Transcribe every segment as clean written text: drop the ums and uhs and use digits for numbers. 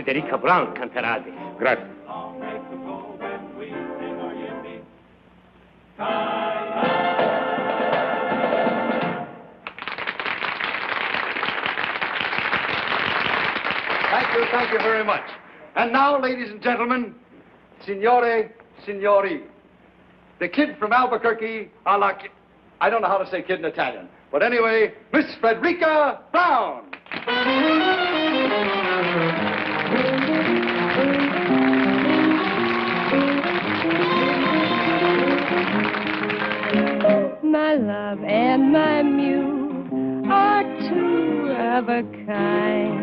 Federica Brown canterà adesso. Grazie. Thank you very much. And now, ladies and gentlemen, signore, signori, the kid from Albuquerque, I don't know how to say kid in Italian, but anyway, Miss Frederica Brown. My love and my muse are two of a kind.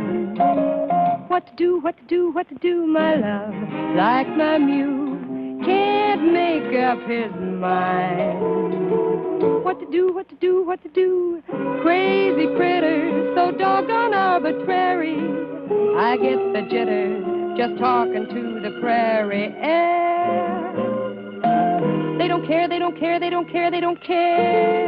What to do, what to do, what to do, my love, like my muse can't make up his mind. What to do, what to do, what to do, crazy critters, so doggone arbitrary. I get the jitters just talking to the prairie air. They don't care, they don't care, they don't care, they don't care.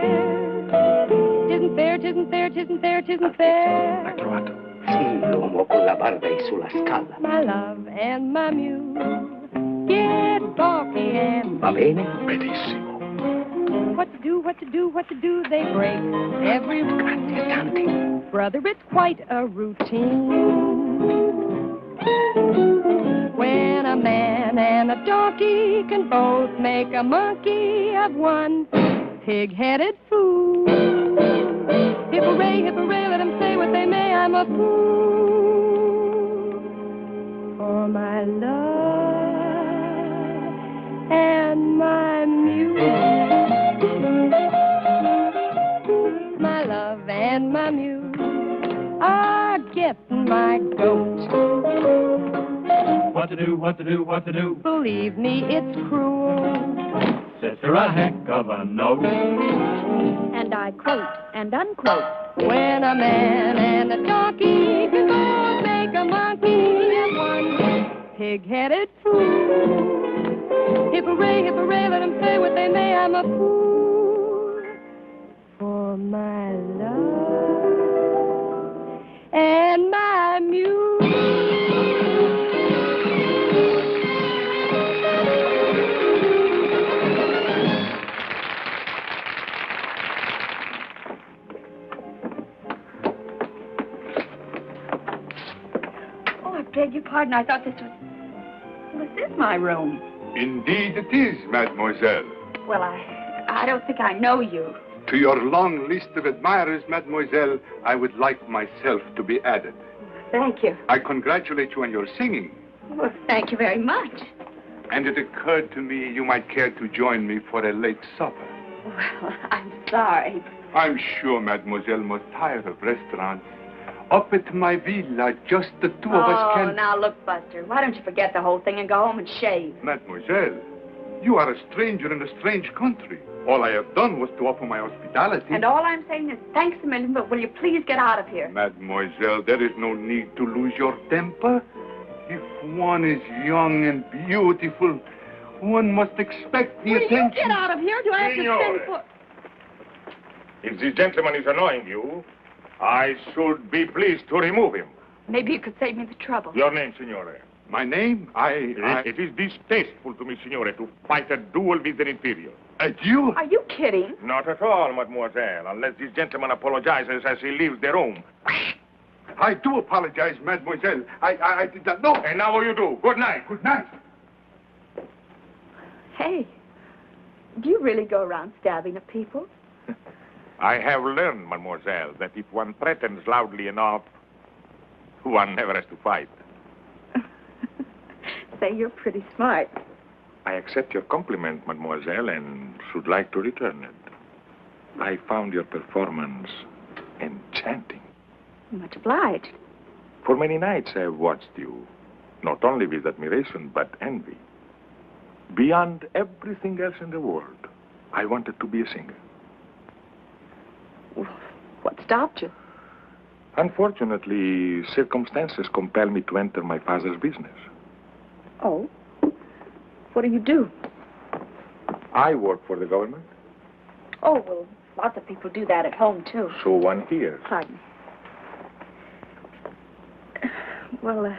Tisn't fair, tisn't fair, tisn't fair, tisn't fair. L'ha trovato. Sì, l'uomo con la barba e sulla scala. My love and my muse get balky and... Va bene? Benissimo. What to do, what to do, what to do, they break every rule. Brother, it's quite a routine. When a man and a donkey can both make a monkey of one pig-headed fool. Hip-hooray, let them say what they may, I'm a fool for my love and my muse. My love and my muse are getting my goat. What to do, what to do, what to do? Believe me, it's cruel. Says her a heck of a note. And I quote and unquote. When a man and a donkey can both make a monkey of one pig-headed fool. Hip-hooray, let them say what they may, I'm a fool for my love and my muse. Beg your pardon, I thought this was... Well, this is my room. Indeed it is, mademoiselle. Well, I don't think I know you. To your long list of admirers, mademoiselle, I would like myself to be added. Thank you. I congratulate you on your singing. Well, thank you very much. And it occurred to me you might care to join me for a late supper. Well, I'm sorry. I'm sure mademoiselle must tire of restaurants. Up at my villa, just the two of us can... Oh, now look, Buster, why don't you forget the whole thing and go home and shave? Mademoiselle, you are a stranger in a strange country. All I have done was to offer my hospitality. And all I'm saying is thanks a million, but will you please get out of here? Mademoiselle, there is no need to lose your temper. If one is young and beautiful, one must expect the attention... Will you get out of here? Do I have to send for... If this gentleman is annoying you, I should be pleased to remove him. Maybe you could save me the trouble. Your name, signore? My name? It is distasteful to me, signore, to fight a duel with an Imperium. A duel? Are you kidding? Not at all, mademoiselle, unless this gentleman apologizes as he leaves the room. I do apologize, mademoiselle. I did not know. And now you do. Good night. Good night. Hey, do you really go around stabbing at people? I have learned, mademoiselle, that if one threatens loudly enough, one never has to fight. Say, you're pretty smart. I accept your compliment, mademoiselle, and should like to return it. I found your performance enchanting. Much obliged. For many nights I have watched you, not only with admiration, but envy. Beyond everything else in the world, I wanted to be a singer. What stopped you? Unfortunately, circumstances compel me to enter my father's business. Oh? What do you do? I work for the government. Oh, well, lots of people do that at home, too. So one hears. Pardon. Well,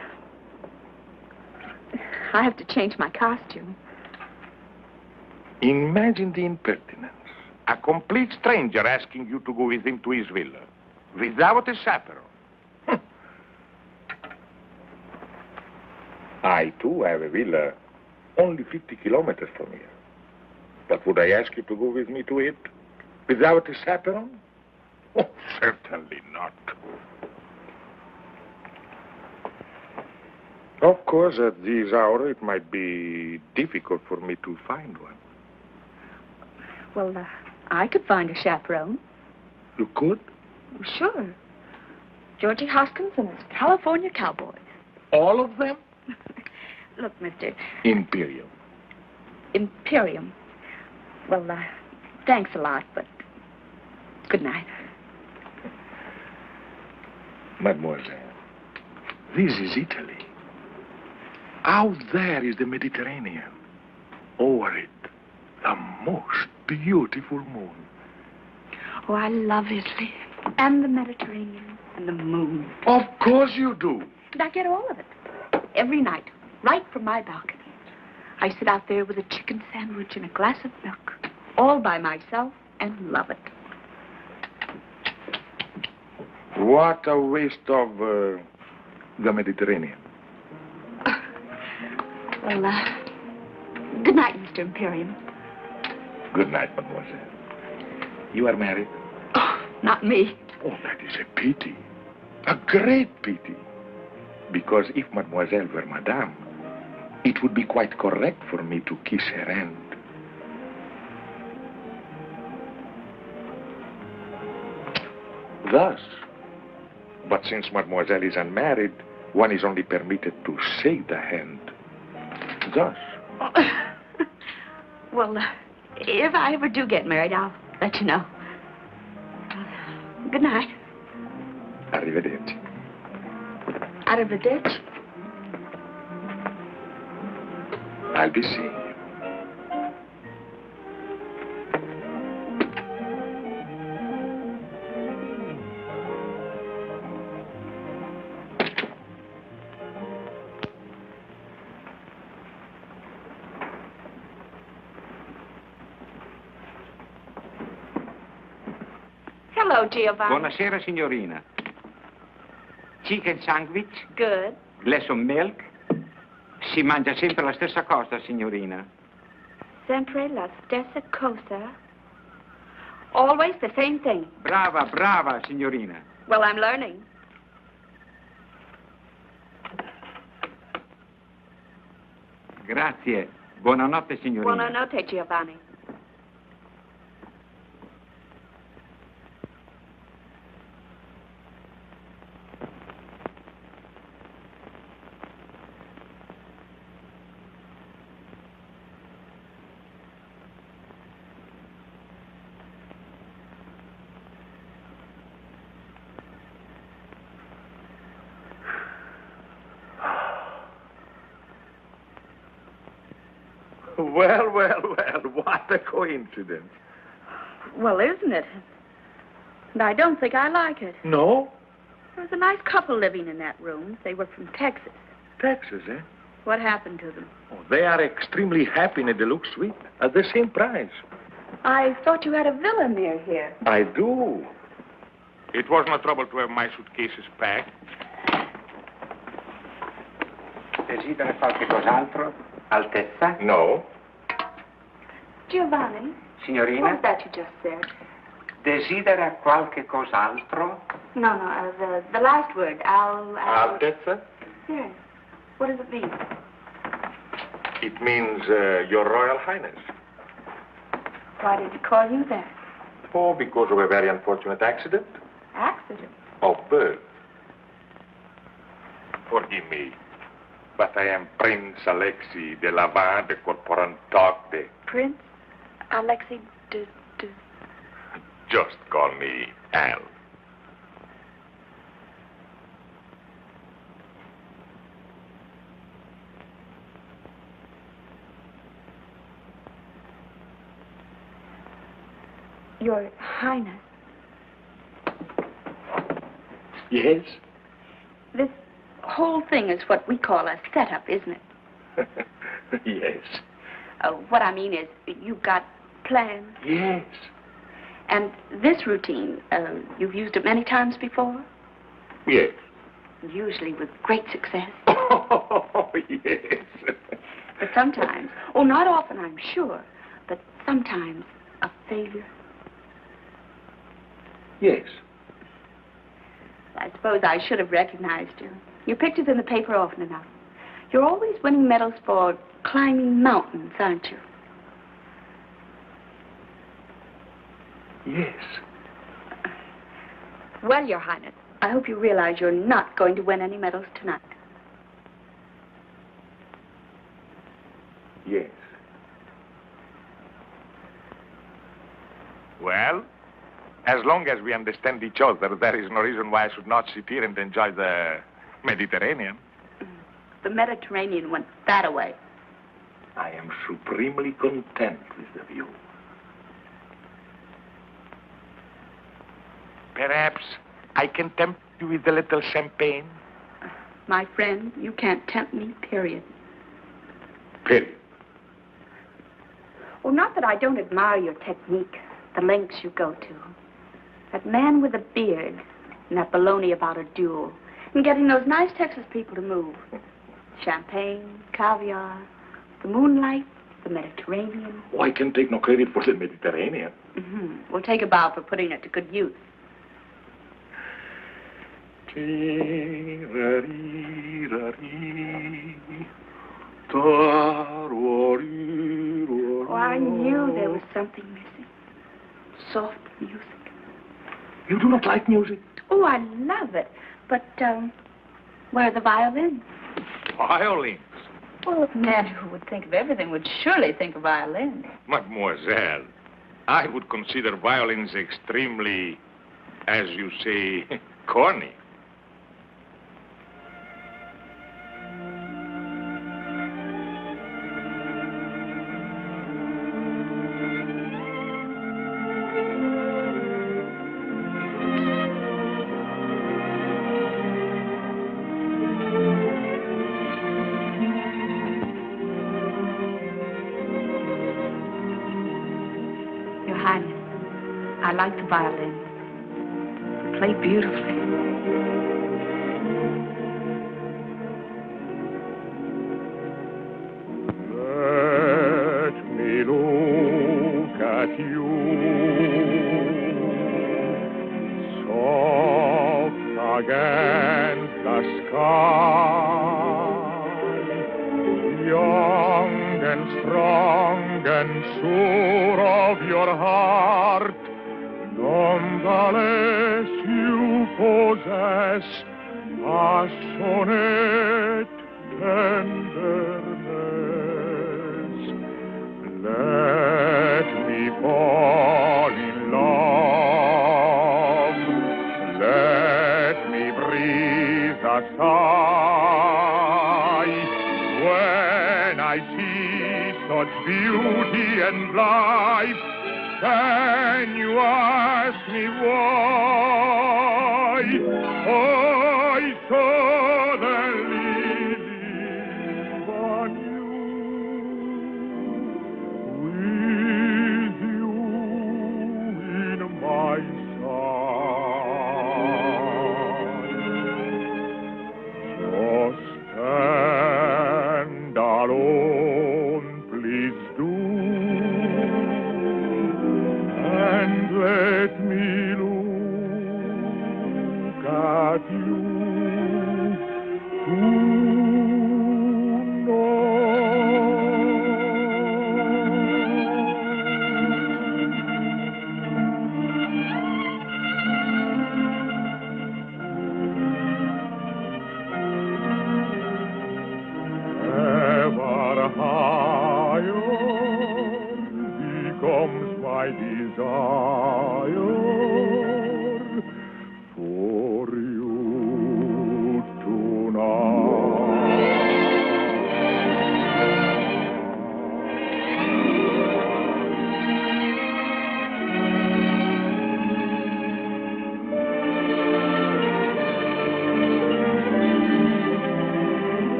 I have to change my costume. Imagine the impertinence. A complete stranger asking you to go with him to his villa. Without a chaperone. I, too, have a villa only 50 kilometers from here. But would I ask you to go with me to it without a chaperone? Oh, certainly not. Of course, at this hour, it might be difficult for me to find one. Well, I could find a chaperone. You could? Sure. Georgie Hoskins and his California Cowboys. All of them? Look, Mr. Imperium. Imperium. Well, thanks a lot, but good night. Mademoiselle, this is Italy. Out there is the Mediterranean. Over it, the most beautiful moon. Oh, I love Italy. And the Mediterranean. And the moon. Of course you do. And I get all of it. Every night. Right from my balcony. I sit out there with a chicken sandwich and a glass of milk. All by myself and love it. What a waste of the Mediterranean. Well, good night, Mr. Imperium. Good night, mademoiselle. You are married? Oh, not me. Oh, that is a pity. A great pity. Because if mademoiselle were madame, it would be quite correct for me to kiss her hand. Thus. But since mademoiselle is unmarried, one is only permitted to shake the hand. Thus. Well, if I ever do get married, I'll let you know. Good night. Arrivederci. Arrivederci. I'll be seeing you. Hello, Giovanni. Buonasera, signorina. Chicken sandwich? Good. Glass of milk? Si mangia sempre la stessa cosa, signorina. Sempre la stessa cosa. Always the same thing. Brava, brava, signorina. Well, I'm learning. Grazie. Buonanotte, signorina. Buonanotte, Giovanni. Well, what a coincidence. Well, isn't it? And I don't think I like it. No? There's a nice couple living in that room. They were from Texas. Texas, eh? What happened to them? Oh, they are extremely happy in a deluxe suite at the same price. I thought you had a villa near here. I do. It was no trouble to have my suitcases packed. Desidera qualche cos'altro? Altezza? No. Giovanni? Signorina? What was that you just said? Desidera qualche cos'altro? No, the last word. Altezza? Yes. What does it mean? It means Your Royal Highness. Why did he call you that? Oh, because of a very unfortunate accident. Accident? Of birth. Forgive me, but I am Prince Alexei de Lavin de Corporantoc de... Prince Alexei de... Just call me Al. Your Highness. Yes? This whole thing is what we call a setup, isn't it? Yes. What I mean is, you've got plans. Yes. And this routine, you've used it many times before? Yes. Usually with great success. Oh, yes. But sometimes, not often, I'm sure, but sometimes a failure. Yes. I suppose I should have recognized you. Your picture's in the paper often enough. You're always winning medals for climbing mountains, aren't you? Yes. Well, Your Highness, I hope you realize you're not going to win any medals tonight. Yes. Well, as long as we understand each other, there is no reason why I should not sit here and enjoy the Mediterranean. The Mediterranean went that away. I am supremely content with the view. Perhaps I can tempt you with a little champagne? My friend, you can't tempt me, period. Period. Well, not that I don't admire your technique, the lengths you go to. That man with a beard and that baloney about a duel and getting those nice Texas people to move. Champagne, caviar, the moonlight, the Mediterranean. Oh, I can take no credit for the Mediterranean. We'll take a bow for putting it to good use. Oh, I knew there was something missing. Soft music. You do not like music? Oh, I love it. But, where are the violins? Violins? Well, a man who would think of everything would surely think of violins. Mademoiselle, I would consider violins extremely, as you say, corny. I like the violin. They play beautifully. Let me look at you, soft against the sky, young and strong and sure of your heart. Nonetheless, you possess passionate tenderness. Let me fall in love. Let me breathe a sigh when I see such beauty and life. Can you ask me why I saw the lilies on you, with you in my side? Just stand alone, please do. And let me look at you ever higher becomes my desire for you tonight.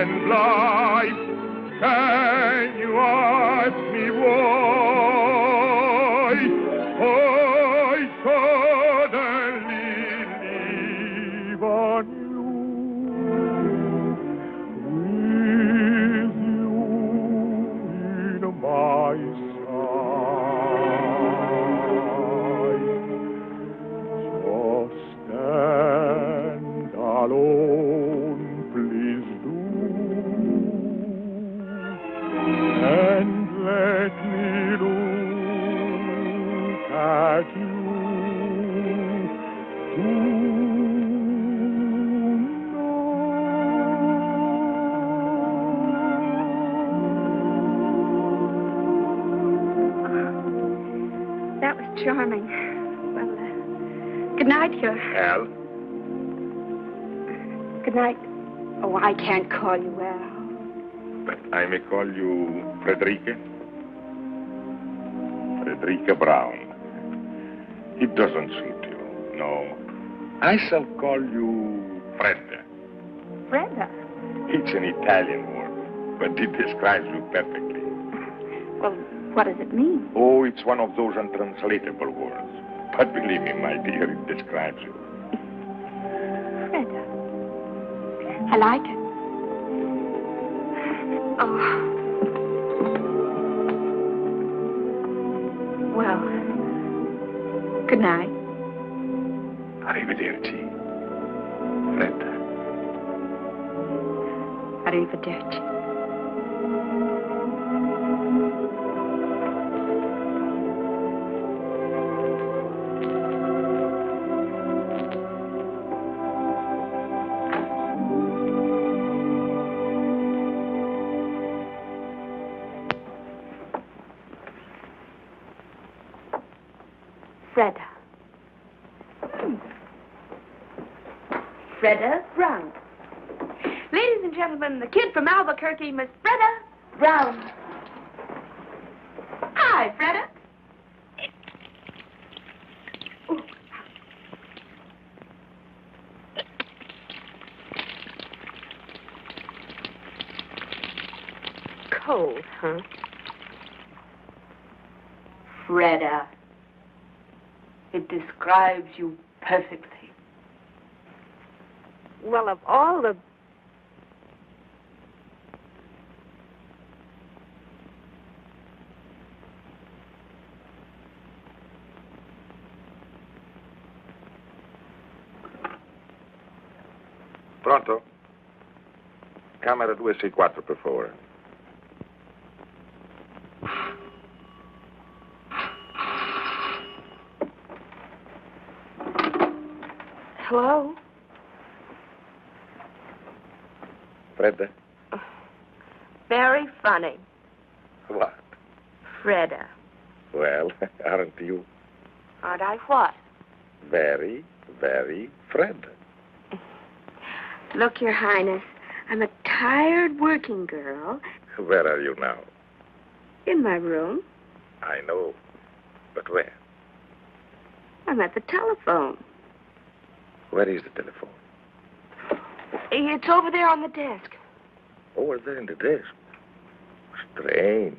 and life. Can you ask me why I suddenly leave on you, with you in my side? Just stand alone, please do, and let me look at you tonight. That was charming. Well, good night, Your... Al? Good night. Oh, I can't call you Al. But I may call you Frederica? Frederica Brown. It doesn't suit you, no. I shall call you Fredda. Brenda. It's an Italian word, but it describes you perfectly. Well, what does it mean? Oh, it's one of those untranslatable words. But believe me, my dear, it describes you. Freda. I like it. Oh. Well, good night. Arrivederci, Fredda. Arrivederci. Freda. Freda Brown. Ladies and gentlemen, the kid from Albuquerque, Miss Freda Brown. Hi, Freda. Ooh. Cold, huh? Freda. It describes you perfectly. Well, of all the... Pronto? Camera 264, per favore. Hello? Fredda? Very funny. What? Freda. Well, aren't you Aren't I what? very, very Fredda? Look, Your Highness, I'm a tired working girl Where are you now? in my room. I know. But where? I'm at the telephone. Where is the telephone? It's over there on the desk. Over there in the desk. Strange.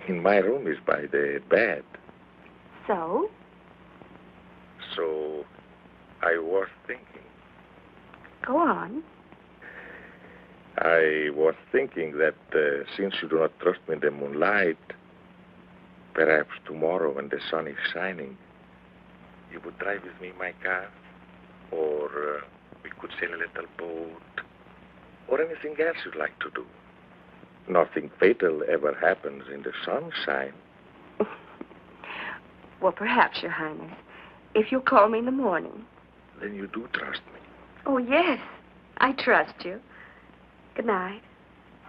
In my room is by the bed. So? So, I was thinking. Go on. I was thinking that since you do not trust me in the moonlight, perhaps tomorrow when the sun is shining, you would drive with me in my car, or we could sail a little boat, or anything else you'd like to do. Nothing fatal ever happens in the sunshine. Well, perhaps, Your Highness, if you'll call me in the morning. Then you do trust me. Oh, yes, I trust you. Good night.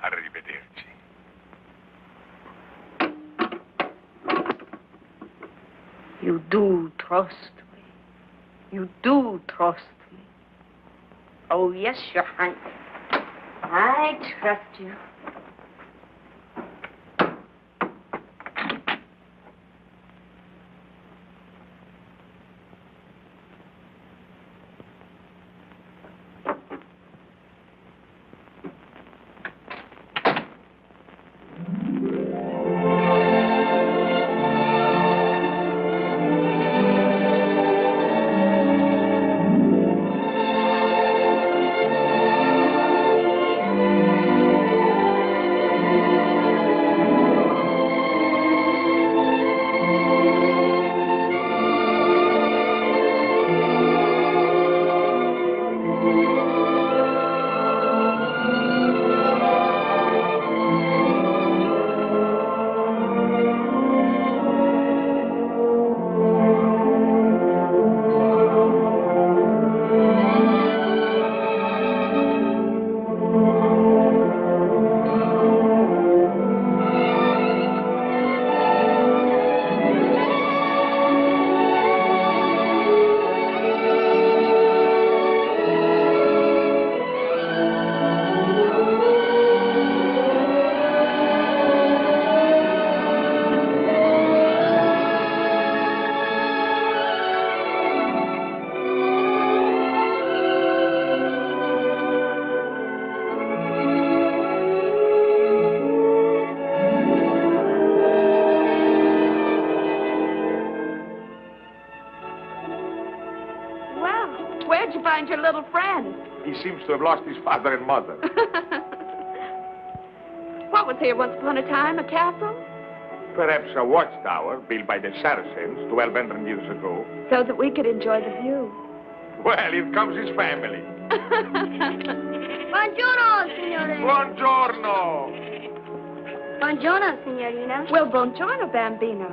Arrivederci. You do trust me. You do trust me. Oh, yes, Your Highness. I trust you. you find your little friend? He seems to have lost his father and mother. What was here once upon a time? A castle? Perhaps a watchtower built by the Saracens 1,200 years ago. So that we could enjoy the view. Well, here comes his family. Buongiorno, signore. Buongiorno. Buongiorno, signorina. Well, buongiorno, Bambino.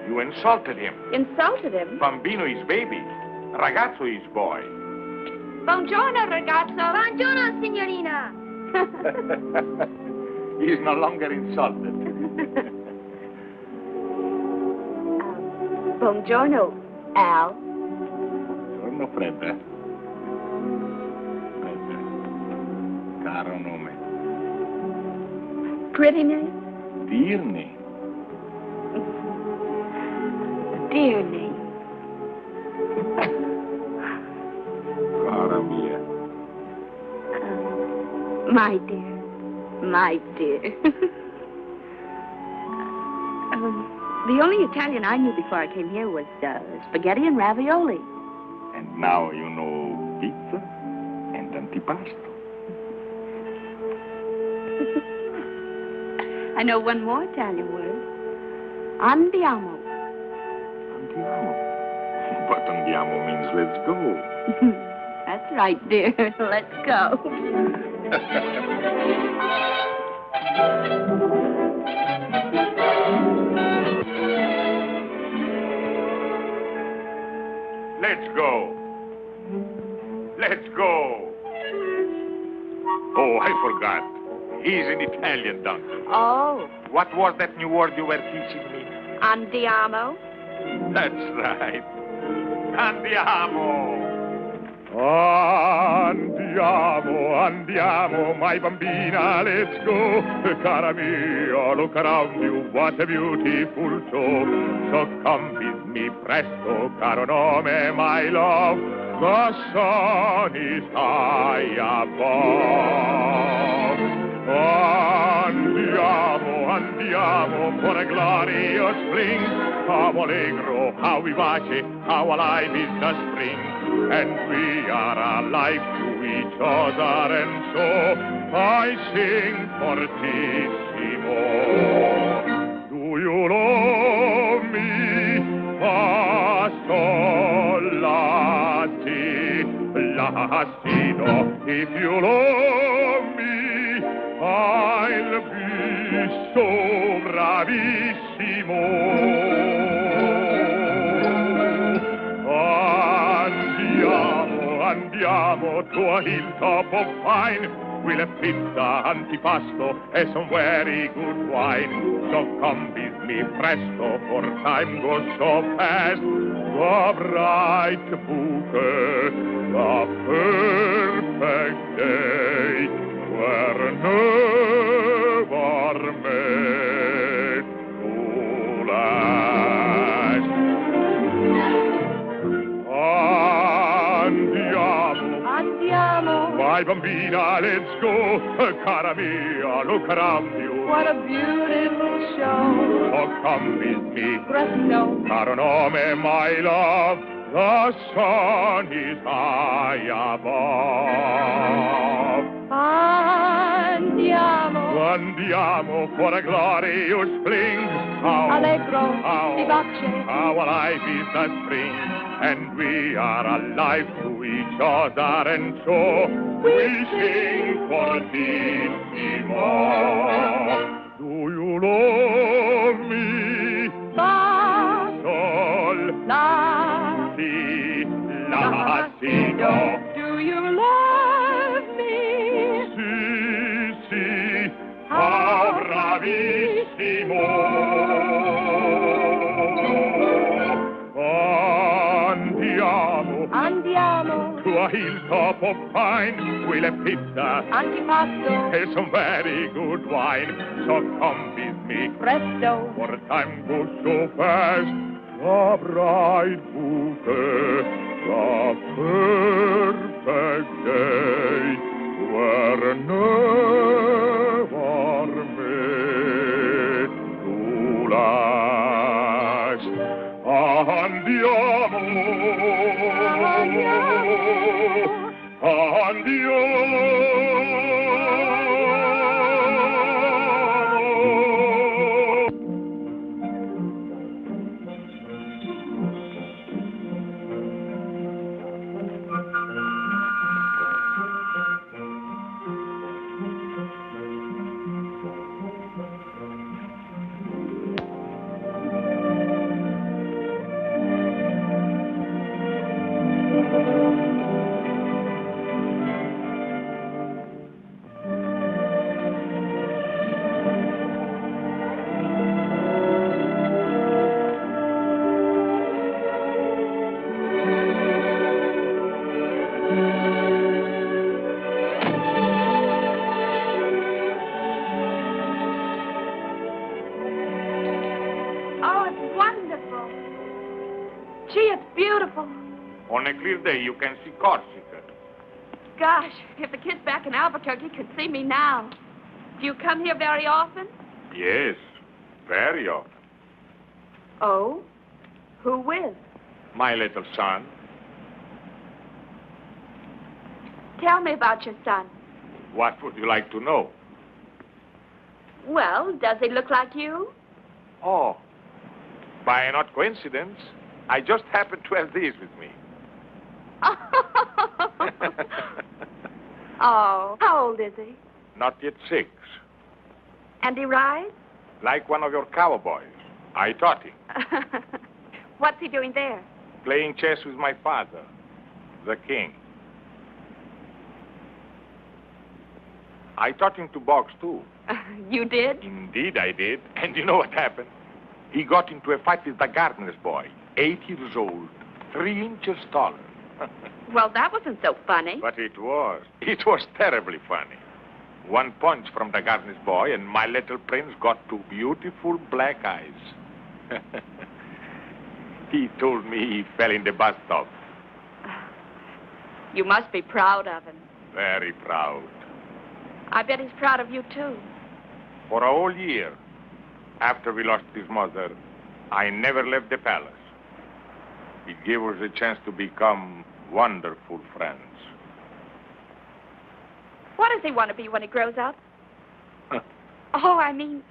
You insulted him. Insulted him? Bambino is baby. Ragazzo is boy. Buongiorno, ragazzo. Buongiorno, signorina. He is no longer insulted. Buongiorno, Al. Buongiorno, Fredda. Fredda. Caro nome. Pretty name? Dear name. Dear name. Cara mia. My dear. My dear. The only Italian I knew before I came here was spaghetti and ravioli. And now you know pizza and antipasto. I know one more Italian word. Andiamo. Andiamo. But andiamo means let's go. That's right, dear. Let's go. Let's go. Let's go. Oh, I forgot. He's an Italian doctor. Oh. What was that new word you were teaching me? Andiamo. That's right. Andiamo. Andiamo, andiamo, my bambina, let's go. Cara mia, look around you, what a beautiful show. So come with me presto, caro nome, my love. The sun is high above. Andiamo, andiamo, for a glorious spring. How allegro, how vivace, how alive is the spring. And we are alive to each other, and so I sing fortissimo. Do you love me? Lassino. If you love me, I'll be so bravissimo. Andiamo to a hilltop of pine. We'll have pizza, antipasto, and some very good wine. So come with me presto, for time goes so fast. The bright bouquet, the perfect day, were never made to last. Andiamo. My bambina, let's go. Cara mia, look around you. What a beautiful show. Oh, come with me. Presto. Caro nome, my love. The sun is high above. Andiamo. Andiamo for a glorious spring. Allegro, vivace. How alive is the spring. And we are alive to each other, and so we sing fortissimo. Do you love me? Fa, Sol, la, si, la, si, do. do you love me? Si, how bravissimo. Andiamo. To a hilltop of pine, we'll have pizza, Antipasto. and some very good wine. So come with me, Presto. for time goes so fast. The bright bouquet, the perfect day, were never made to last. Andiamo. On a clear day, you can see Corsica. Gosh, if the kids back in Albuquerque could see me now. Do you come here very often? Yes, very often. Oh? Who with? My little son. Tell me about your son. What would you like to know? Well, does he look like you? Oh, by an odd coincidence, I just happen to have these with me. Oh, how old is he? Not yet 6. And he rides? Like one of your cowboys. I taught him. What's he doing there? Playing chess with my father, the king. I taught him to box, too. You did? Indeed, I did. And you know what happened? He got into a fight with the gardener's boy, 8 years old, 3 inches taller. Well, that wasn't so funny. But it was. It was terribly funny. One punch from the gardener's boy, and my little prince got 2 beautiful black eyes. He told me he fell in the bathtub. You must be proud of him. Very proud. I bet he's proud of you, too. For a whole year, after we lost his mother, I never left the palace. It gave us a chance to become wonderful friends. What does he want to be when he grows up? Oh, I mean...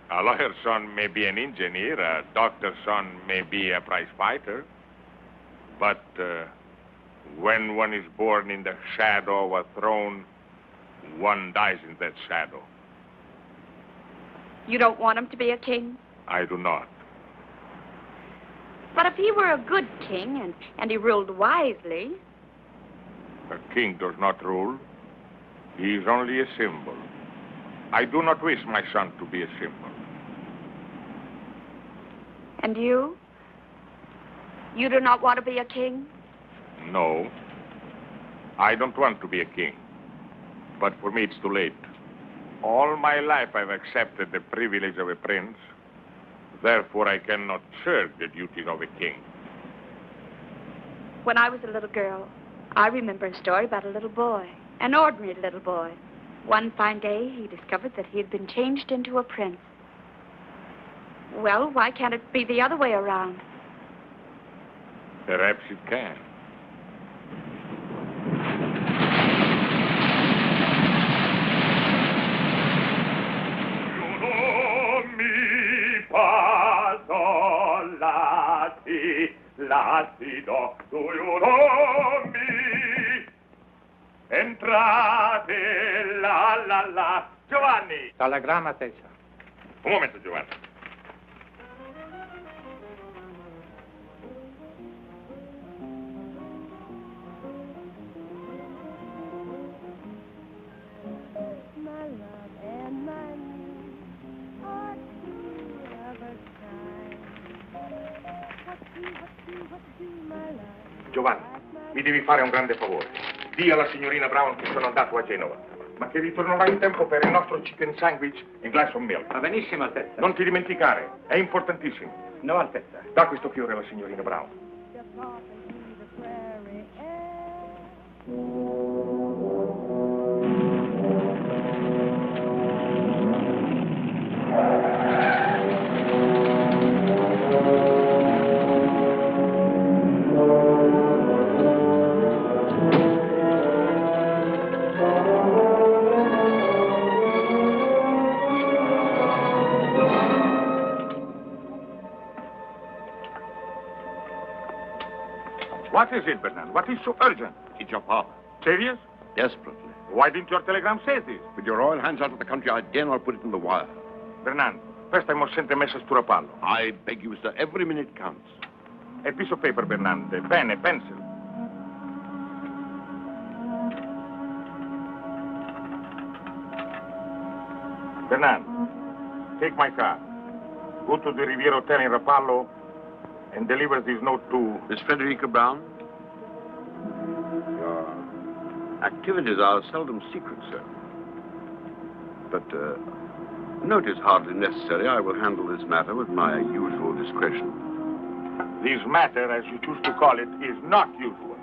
A lawyer's son may be an engineer, a doctor's son may be a prize fighter. But when one is born in the shadow of a throne, one dies in that shadow. You don't want him to be a king? I do not. But if he were a good king and he ruled wisely... A king does not rule. He is only a symbol. I do not wish my son to be a symbol. And you? You do not want to be a king? No. I don't want to be a king. But for me, it's too late. All my life, I've accepted the privilege of a prince. Therefore, I cannot shirk the duties of a king. When I was a little girl, I remember a story about a little boy, an ordinary little boy. One fine day, he discovered that he had been changed into a prince. Well, why can't it be the other way around? Perhaps it can. Lassido, do you know me? Entrate, la. Giovanni! Telegramma, Tessa. Un momento, Giovanni. My love and my need are two of a kind. What do, my love? Giovanni, mi devi fare un grande favore. Dì alla signorina Brown che sono andato a Genova, ma che ritornerò in tempo per il nostro chicken sandwich e glass of milk. Va benissimo, Altezza. Non ti dimenticare, è importantissimo. No, Altezza. Da questo fiore alla signorina Brown. What is it, Bernard? What is so urgent? It's your father. Serious? Desperately. Why didn't your telegram say this? With your royal hands out of the country, I dare not put it in the wire. Bernard, first I must send a message to Rapallo. I beg you, sir. Every minute counts. A piece of paper, Bernard. A pen, a pencil. Bernard, take my car. Go to the Riviera Hotel in Rapallo and deliver this note to... Miss Frederica Brown? Your activities are seldom secret, sir. But, note is hardly necessary. I will handle this matter with my usual discretion. This matter, as you choose to call it, is not usual.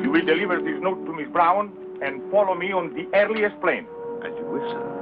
You will deliver this note to Miss Brown and follow me on the earliest plane. As you wish, sir.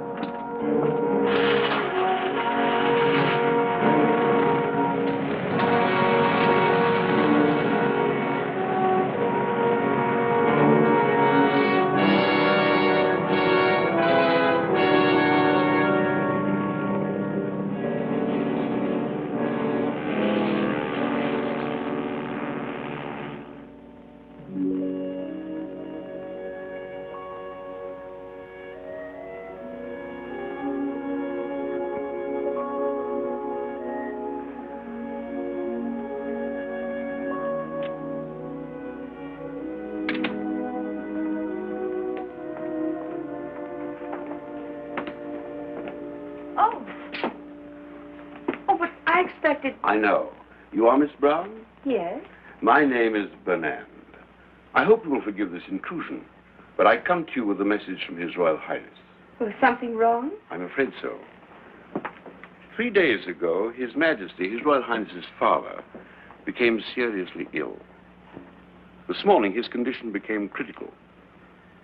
I know. You are Miss Brown? Yes. My name is Bernard. I hope you will forgive this intrusion, but I come to you with a message from His Royal Highness. Was something wrong? I'm afraid so. 3 days ago, His Majesty, His Royal Highness's father, became seriously ill. This morning, his condition became critical.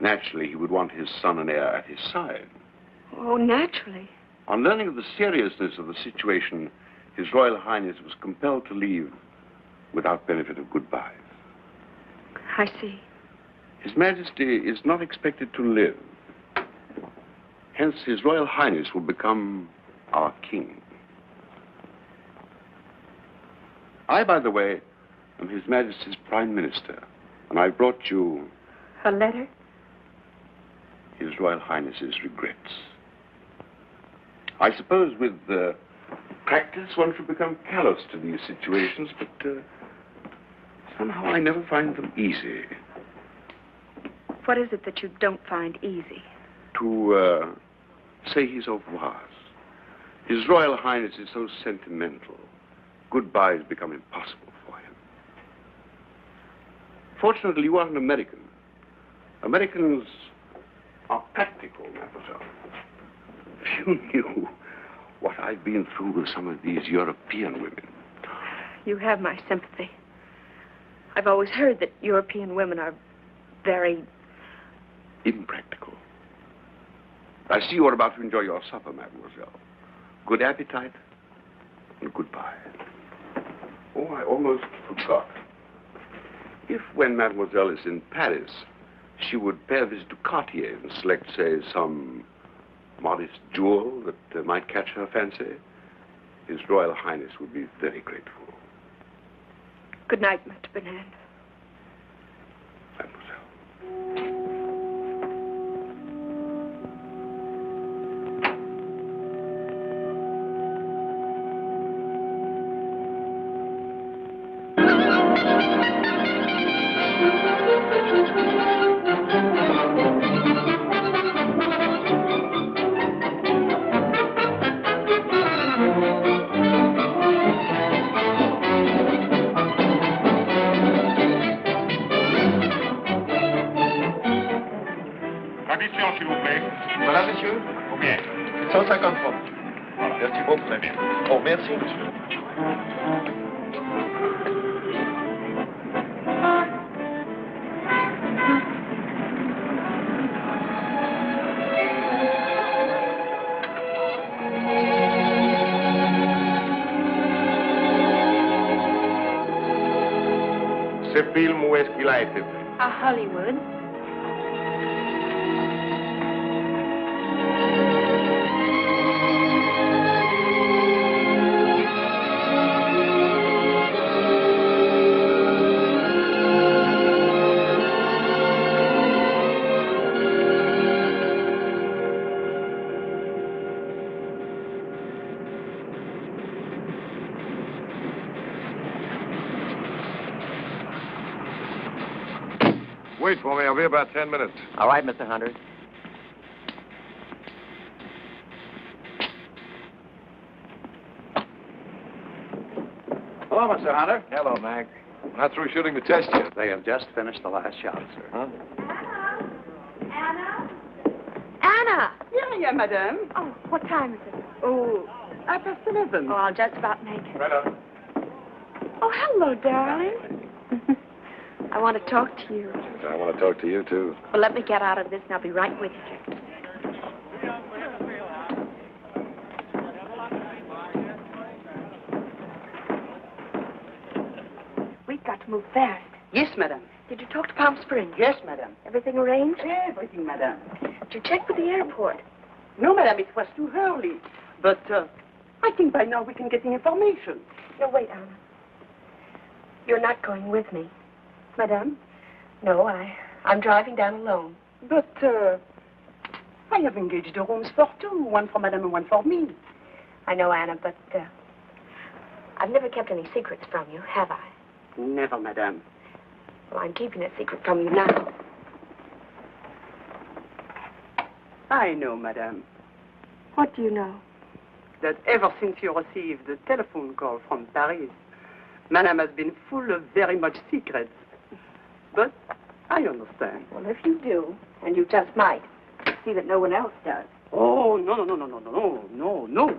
Naturally, he would want his son and heir at his side. Oh, naturally. On learning of the seriousness of the situation, His Royal Highness was compelled to leave without benefit of goodbyes. I see. His Majesty is not expected to live. Hence, His Royal Highness will become our king. I, by the way, am His Majesty's Prime Minister, and I brought you... A letter? His Royal Highness's regrets. I suppose with practice one should become callous to these situations, but somehow I never find them easy. What is it that you don't find easy? To say his au revoirs. His Royal Highness is so sentimental. Goodbyes become impossible for him. Fortunately, you are an American. Americans are practical, mademoiselle. If you knew what I've been through with some of these European women. You have my sympathy. I've always heard that European women are very... impractical. I see you are about to enjoy your supper, mademoiselle. Good appetite and goodbye. Oh, I almost forgot. If, when mademoiselle is in Paris, she would pay a visit to Cartier and select, say, some modest jewel that might catch her fancy, His Royal Highness would be very grateful. Good night, Mr. Bernard. Mademoiselle. Tradition, s'il vous plaît. Voilà, monsieur. Combien? 150 francs. Voilà. Merci beaucoup. Très bien. Oh, merci, monsieur. Ce film, où est-ce qu'il a été fait? À Hollywood. Wait for me. I'll be about 10 minutes. All right, Mr. Hunter. Hello, Mr. Hunter. Hello, Mac. Not through shooting the test yet. They have just finished the last shot, sir. Huh? Anna! Yeah, madame. Oh, what time is it? Oh, 11:30. Oh, I'll just about make it. Right up. Oh, hello, darling. I want to talk to you. I want to talk to you, too. Well, let me get out of this and I'll be right with you. We've got to move fast. Yes, madame. Did you talk to Palm Springs? Yes, madame. Everything arranged? Everything, madame. Did you check with the airport? No, madame, it was too early. But I think by now we can get the information. No, wait, Anna. You're not going with me. Madame? No, I'm driving down alone. But I have engaged the rooms for two. One for madame and one for me. I know, Anna, but I've never kept any secrets from you, have I? Never, madame. Well, I'm keeping a secret from you now. I know, madame, What do you know? that ever since you received the telephone call from Paris, madame has been full of very much secrets. But I understand. Well, if you do, and you just might, see that no one else does. Oh, no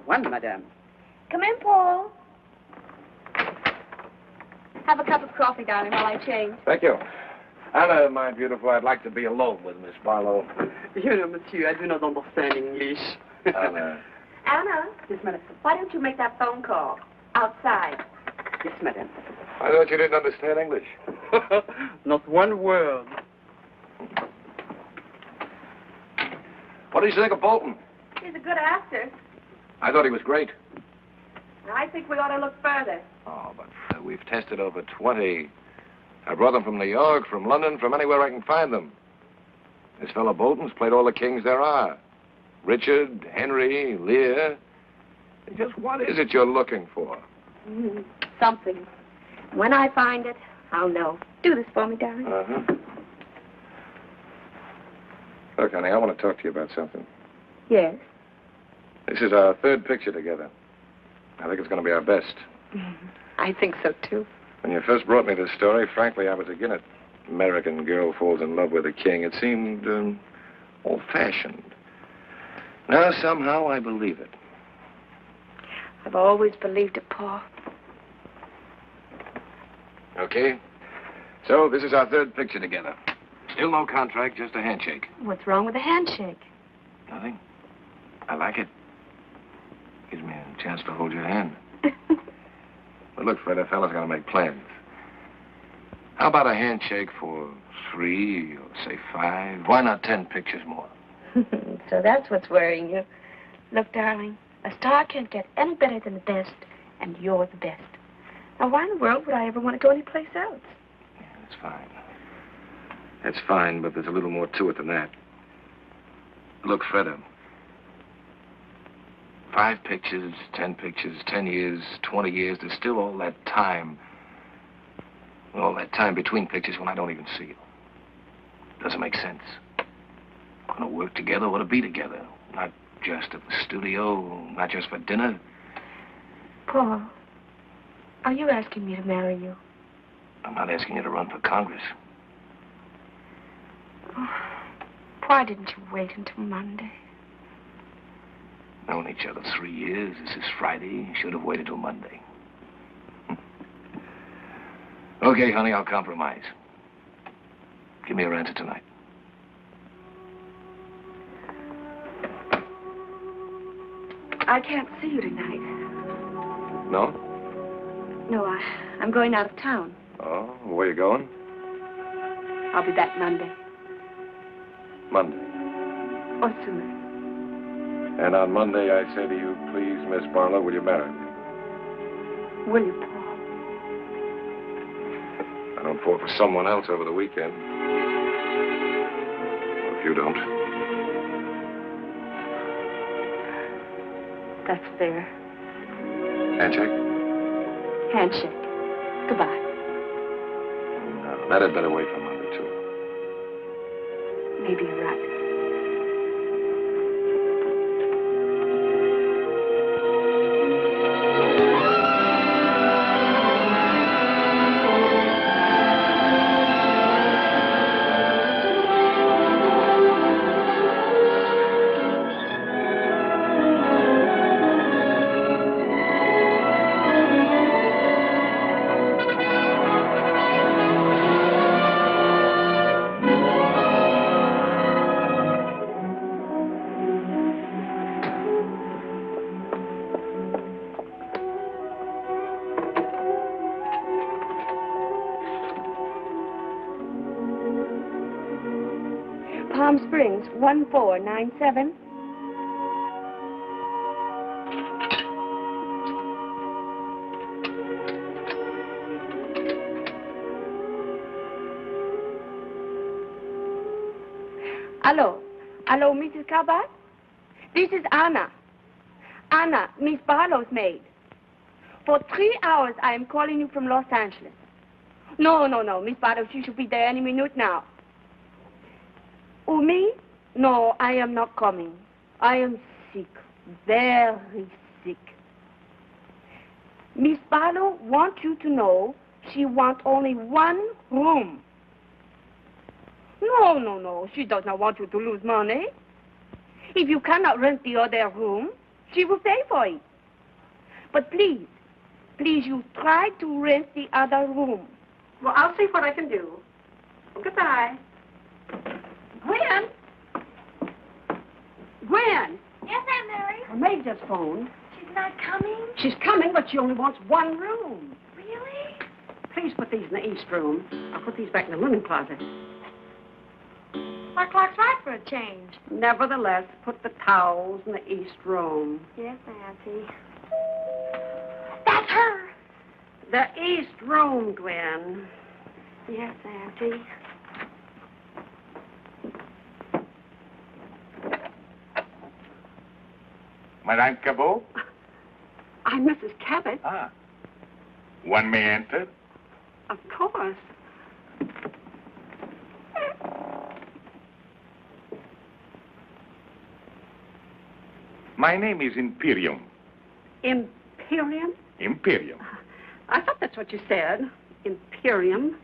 one, madame. Come in, Paul. Have a cup of coffee, darling, while I change. Thank you. Anna, my beautiful, I'd like to be alone with Miss Barlow. You know, monsieur, I do not understand English. Anna. Anna, Yes, madame. why don't you make that phone call outside? Yes, madame. I thought you didn't understand English. Not one word. What did you think of Bolton? He's a good actor. I thought he was great. I think we ought to look further. Oh, but we've tested over 20. I brought them from New York, from London, from anywhere I can find them. This fellow Bolton's played all the kings there are. Richard, Henry, Lear. Just what is it you're looking for? Something. When I find it, I'll know. Do this for me, darling. Uh-huh. Look, honey, I want to talk to you about something. Yes. This is our third picture together. I think it's going to be our best. I think so, too. When you first brought me this story, frankly, I was against it. American girl falls in love with a king. It seemed old-fashioned. Now, somehow, I believe it. I've always believed it, Paul. Okay. So, this is our third picture together. Still no contract, just a handshake. What's wrong with a handshake? Nothing. I like it. Gives me a chance to hold your hand. But look, Fred, a fella's got to make plans. How about a handshake for 3 or, say, 5? Why not 10 pictures more? So that's what's worrying you. Look, darling, a star can't get any better than the best, and you're the best. Now, why in the world would I ever want to go anyplace else? Yeah, that's fine. That's fine, but there's a little more to it than that. Look, Fred, 5 pictures, 10 pictures, 10 years, 20 years, there's still all that time. All that time between pictures when I don't even see you. Doesn't make sense. Want to work together, want to be together. Not just at the studio, not just for dinner. Paul, are you asking me to marry you? I'm not asking you to run for Congress. Oh, why didn't you wait until Monday? Known each other 3 years. This is Friday. Should have waited till Monday. Okay, honey, I'll compromise. Give me your answer tonight. I can't see you tonight. No? No, I'm going out of town. Oh, where you going? I'll be back Monday. Monday. Or sooner. And on Monday, I say to you, please, Miss Barlow, will you marry me? Will you, Paul? I don't fall for someone else over the weekend. Well, if you don't. That's fair. Handshake? Handshake. Goodbye. No, that had better wait for Monday, too. Maybe you're right. Palm Springs, 1497. Hello, Mrs. Kaper? This is Anna. Anna, Miss Barlow's maid. For 3 hours, I am calling you from Los Angeles. No, Miss Barlow, she should be there any minute now. Oh, me? No, I am not coming. I am sick, very sick. Miss Barlow wants you to know she wants only one room. No, she does not want you to lose money. If you cannot rent the other room, she will pay for it. But please, you try to rent the other room. Well, I'll see what I can do. Goodbye. Gwen? Gwen? Yes, Aunt Mary? Her maid just phoned. She's not coming? She's coming, but she only wants one room. Really? Please put these in the east room. I'll put these back in the linen closet. Our clock's right for a change. Nevertheless, put the towels in the east room. Yes, Auntie. That's her. The east room, Gwen. Yes, Auntie. Madame Cabot? I'm Mrs. Cabot. Ah. One may enter? Of course. My name is Imperium. Imperium? Imperium. I thought that's what you said. Imperium.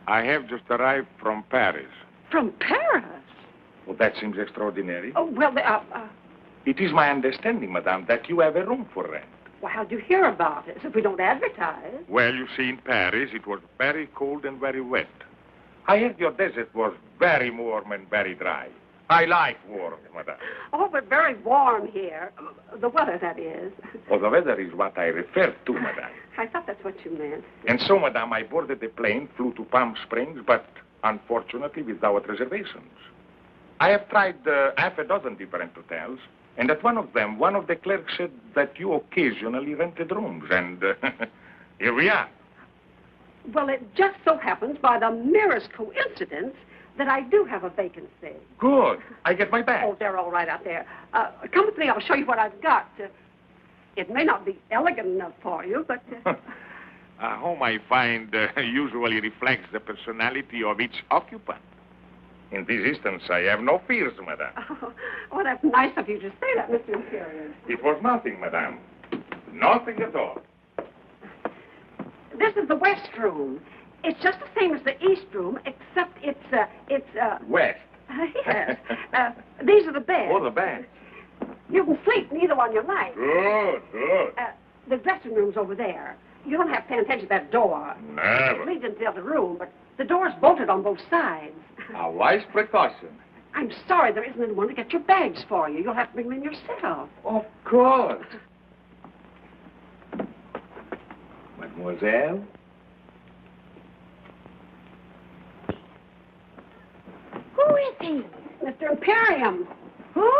I have just arrived from Paris. From Paris? Well, that seems extraordinary. Oh, well, It is my understanding, madame, that you have a room for rent. well, how'd you hear about it? If we don't advertise. Well, you see, in Paris, it was very cold and very wet. I heard your desert was very warm and very dry. I like warm, madame. Oh, but very warm here. The weather, that is. Oh, the weather is what I refer to, madame. I thought that's what you meant. And so, madame, I boarded the plane, flew to Palm Springs, but unfortunately without reservations. I have tried half a dozen different hotels, and at one of them, one of the clerks said that you occasionally rented rooms, and here we are. Well, it just so happens, by the merest coincidence, that I do have a vacancy. Good. I get my bag. Oh, they're all right out there. Come with me. I'll show you what I've got. It may not be elegant enough for you, but... A home, I find, usually reflects the personality of each occupant. In this instance, I have no fears, madame. Oh, that's nice of you to say that, Mr. Imperium. It was nothing, madame. Nothing at all. This is the west room. It's just the same as the east room, except it's West. Yes. These are the beds. Oh, the beds. You can sleep in either one you like. Good, good. The dressing room's over there. You don't have to pay attention to that door. Never. It leads into the other room, but the door's bolted on both sides. A wise precaution. I'm sorry there isn't anyone to get your bags for you. You'll have to bring them in yourself. Of course. Mademoiselle? Who is he? Mr. Imperium. Who?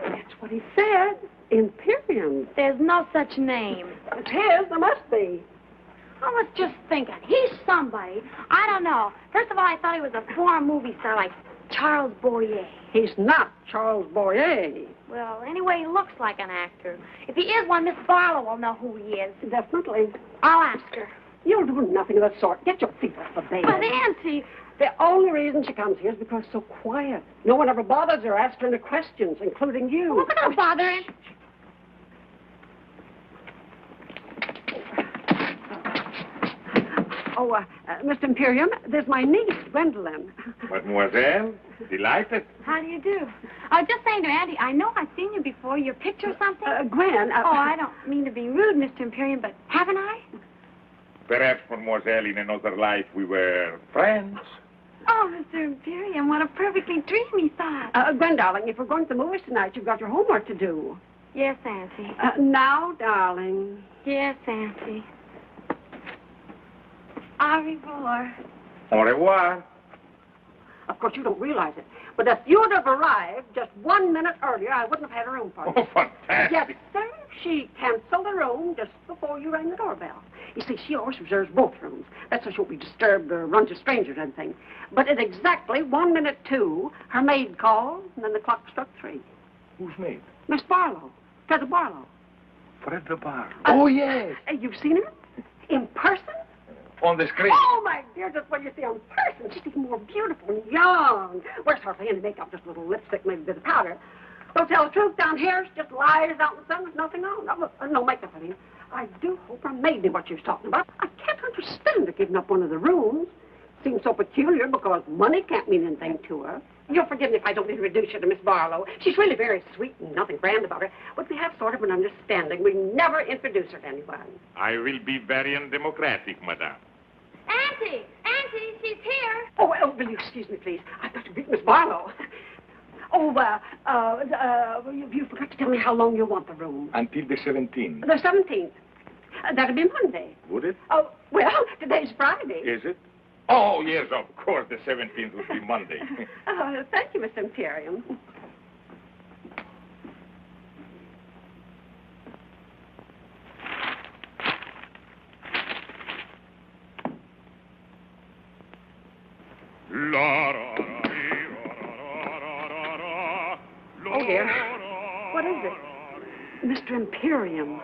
That's what he said. Imperium. There's no such name. It's his. There must be. I was just thinking, he's somebody. I don't know. First of all, I thought he was a foreign movie star like Charles Boyer. He's not Charles Boyer. Well, anyway, he looks like an actor. If he is one, Miss Barlow will know who he is. Definitely. I'll ask her. You'll do nothing of the sort. Get your feet off the bed. But, Auntie... The only reason she comes here is because it's so quiet. No one ever bothers her, asks her any questions, including you. Well, don't bother her. Mr. Imperium, there's my niece, Gwendolyn. Mademoiselle, delighted. How do you do? I was just saying to Auntie, I know I've seen you before. Your picture or something? Gwen. Oh, I don't mean to be rude, Mr. Imperium, but haven't I? Perhaps, mademoiselle, in another life we were friends. Oh, Mr. Imperium, what a perfectly dreamy thought. Gwen, darling, if we're going to the movies tonight, you've got your homework to do. Yes, Auntie. Now, darling. Yes, Auntie. Au revoir. Au revoir. Of course, you don't realize it, but if you'd have arrived just 1 minute earlier, I wouldn't have had a room for you. Oh, fantastic. Yes, sir. She canceled the room just before you rang the doorbell. You see, she always reserves both rooms. That's so she won't be disturbed or run to strangers or anything. But at exactly 1 minute 2, her maid called, and then the clock struck 3. Who's maid? Miss Barlow. Fred Barlow. Fred Barlow. Oh, yes. You've seen her? In person? On the screen. Oh, my dear, just when you see her in person, she's even more beautiful and young. Wears hardly any makeup, just a little lipstick, maybe a bit of powder. Don't tell the truth, down here, she just lies out in the sun with nothing on. No makeup, I mean. I do hope her maid knew what she was talking about. I can't understand her giving up one of the rooms. Seems so peculiar because money can't mean anything to her. You'll forgive me if I don't introduce you to Miss Barlow. She's really very sweet and nothing grand about her. But we have sort of an understanding. We never introduce her to anyone. I will be very undemocratic, madame. Auntie! Auntie, she's here. Oh, well, will you excuse me, please? I've got to meet Miss Barlow. You forgot to tell me how long you want the room. Until the 17th. The 17th. That'll be Monday. Would it? Oh, well, today's Friday. Is it? Oh, yes, of course, the 17th would be Monday. Thank you, Mr. Imperium. Oh, dear. What is it? Mr. Imperium.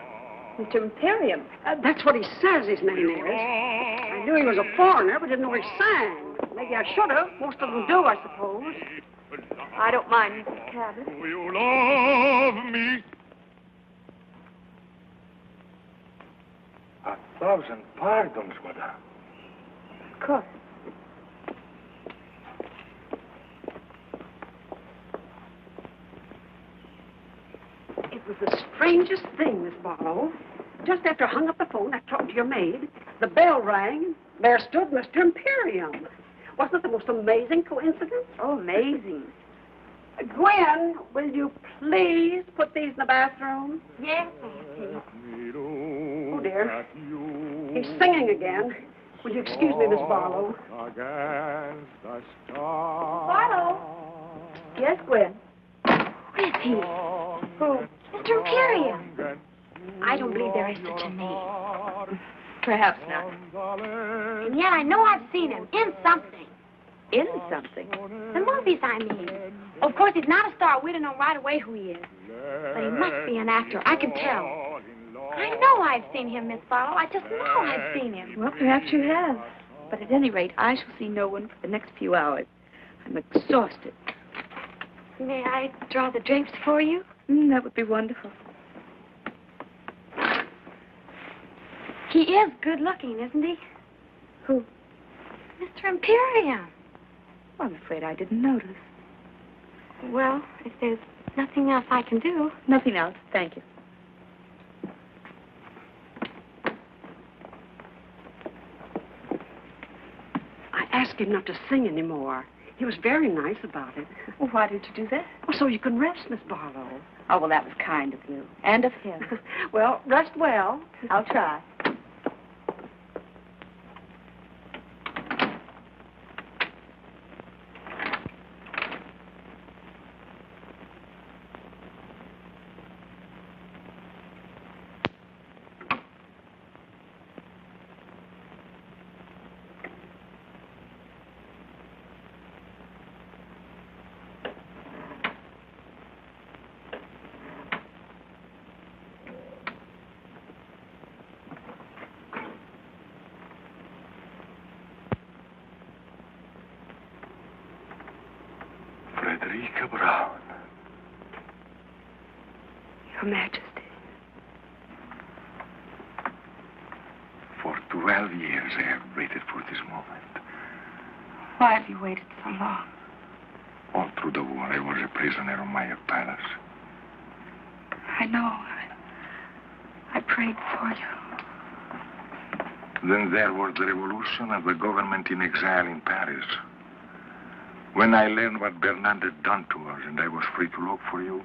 Mr. Imperium? That's what he says his name is. I knew he was a foreigner, but didn't know he sang. Maybe I should have. Most of them do, I suppose. I don't mind, Mrs. Cabot. Do you love me? 1,000 pardons, madame. Of course. It was the strangest thing, Miss Barlow. Just after I hung up the phone, I talked to your maid. The bell rang. There stood Mr. Imperium. Wasn't it the most amazing coincidence? Oh, amazing. Gwen, will you please put these in the bathroom? Yes, Auntie. Oh, dear. He's singing again. Will you excuse me, Miss Barlow? Barlow? Yes, Gwen? Who is he? Who? Mr. Imperium. I don't believe there is such a name. Perhaps not. And yet I know I've seen him in something. In something? The movies, I mean. Of course, he's not a star. We don't know right away who he is. But he must be an actor. I can tell. I know I've seen him, Miss Barlow. I just know I've seen him. Well, perhaps you have. But at any rate, I shall see no one for the next few hours. I'm exhausted. May I draw the drapes for you? That would be wonderful. He is good looking, isn't he? Who? Mr. Imperium. Well, I'm afraid I didn't notice. Well, if there's nothing else I can do. Nothing else. Thank you. I asked him not to sing anymore. He was very nice about it. Well, why did you do that? Well, so you can rest, Miss Barlow. Oh, well, that was kind of you. And of him. Well, rest well. I'll try. Frederica Brown. Your Majesty. For 12 years I have waited for this moment. Why have you waited so long? All through the war, I was a prisoner of Mayer Palace. I know. I prayed for you. Then there was the revolution and the government in exile in Paris. When I learned what Bernard had done to us and I was free to look for you,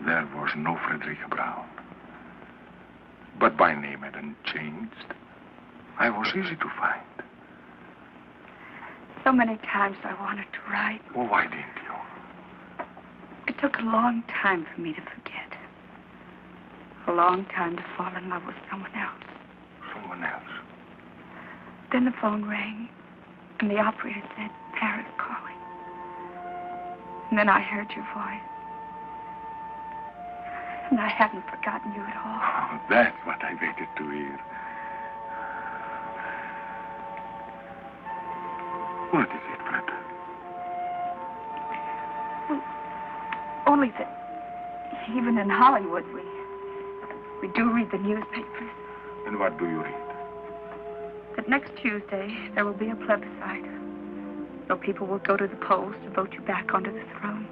there was no Frederica Brown. But my name hadn't changed. I was easy to find. So many times I wanted to write. Well, why didn't you? It took a long time for me to forget. A long time to fall in love with someone else. Someone else? Then the phone rang, and the operator said, Paris calling. And then I heard your voice. And I haven't forgotten you at all. Oh, that's what I waited to hear. What is it, Fred? Only that even in Hollywood, we do read the newspapers. And what do you read? That next Tuesday, there will be a plebiscite. So people will go to the polls to vote you back onto the throne.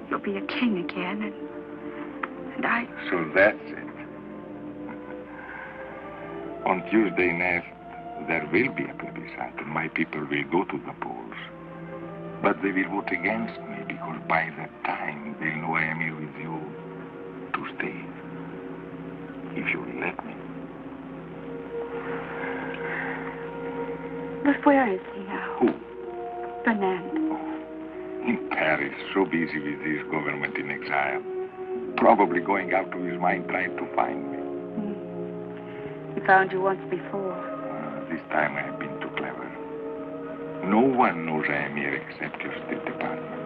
You'll be a king again, and I... So that's it. On Tuesday next, there will be a plebiscite, and my people will go to the polls. But they will vote against me, because by that time, they'll know I am here with you to stay. If you will let me. But where is he now? Who? Fernand. In Paris, so busy with his government in exile. Probably going out of his mind trying to find me. He found you once before. This time I have been too clever. No one knows I am here except your State Department.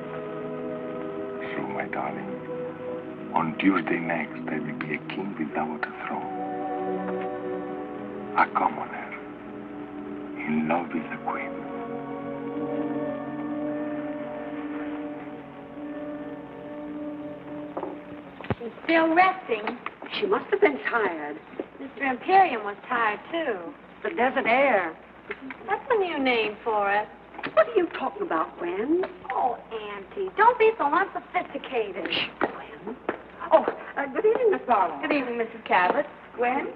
So, my darling, on Tuesday next, I will be a king without a throne. A commoner. In love with the queen. She's still resting. She must have been tired. Mr. Imperium was tired, too. The desert air. That's a new name for it. What are you talking about, Gwen? Oh, Auntie, don't be so unsophisticated. Gwen? Oh, good evening, Miss Barlow. Good evening, Mrs. Cabot. Gwen,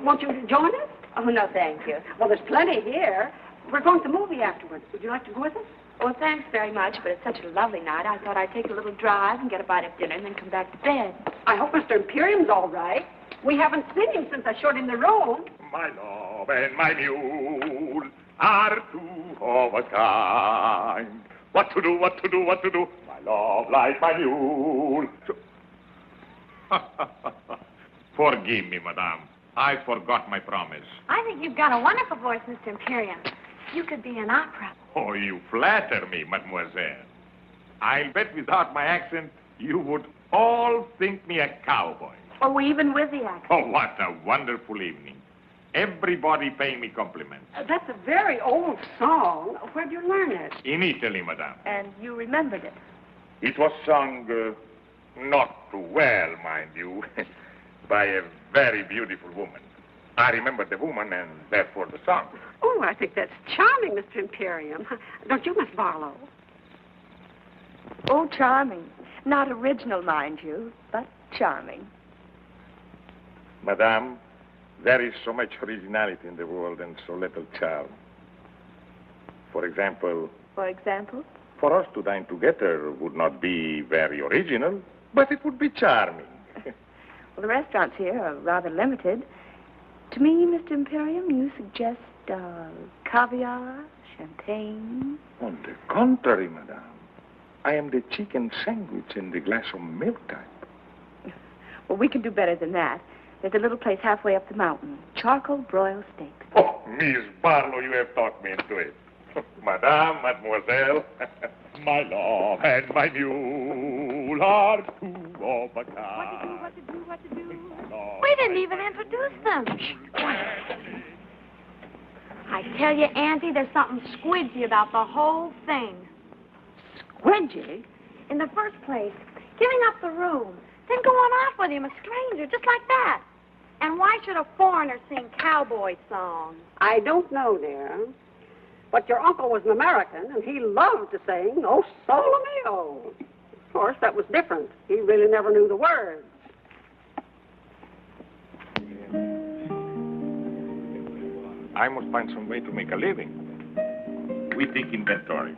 won't you join us? Oh, no, thank you. Well, there's plenty here. We're going to the movie afterwards. Would you like to go with us? Oh, thanks very much, but it's such a lovely night. I thought I'd take a little drive and get a bite of dinner and then come back to bed. I hope Mr. Imperium's all right. We haven't seen him since I showed him the room. My love and my mule are two of a kind. What to do, what to do, what to do? My love like my mule. Forgive me, madame. I forgot my promise. I think you've got a wonderful voice, Mr. Imperium. You could be an opera. Oh, you flatter me, mademoiselle. I'll bet without my accent, you would all think me a cowboy. Oh, even with the accent. Oh, what a wonderful evening. Everybody paying me compliments. That's a very old song. Where'd you learn it? In Italy, madame. And you remembered it. It was sung not too well, mind you, by a very beautiful woman. I remember the woman and therefore the song. Oh, I think that's charming, Mr. Imperium. Don't you, Miss Barlow? Oh, charming. Not original, mind you, but charming. Madame, there is so much originality in the world and so little charm. For example... For example? For us to dine together would not be very original, but it would be charming. Well, the restaurants here are rather limited. To me, Mr. Imperium, you suggest caviar, champagne. On the contrary, madame. I am the chicken sandwich and the glass of milk type. Well, we can do better than that. There's a little place halfway up the mountain. Charcoal broiled steak. Oh, Miss Barlow, you have talked me into it. Madame, mademoiselle, my love and my mule are two of a kind. What to do? We didn't even introduce them. I tell you, Auntie, there's something squidgy about the whole thing. Reggie, in the first place, giving up the room, then going off with him, a stranger, just like that. And why should a foreigner sing cowboy songs? I don't know, dear. But your uncle was an American, and he loved to sing, "Oh, Sole Mio." Of course, that was different. He really never knew the words. I must find some way to make a living. We think inventory.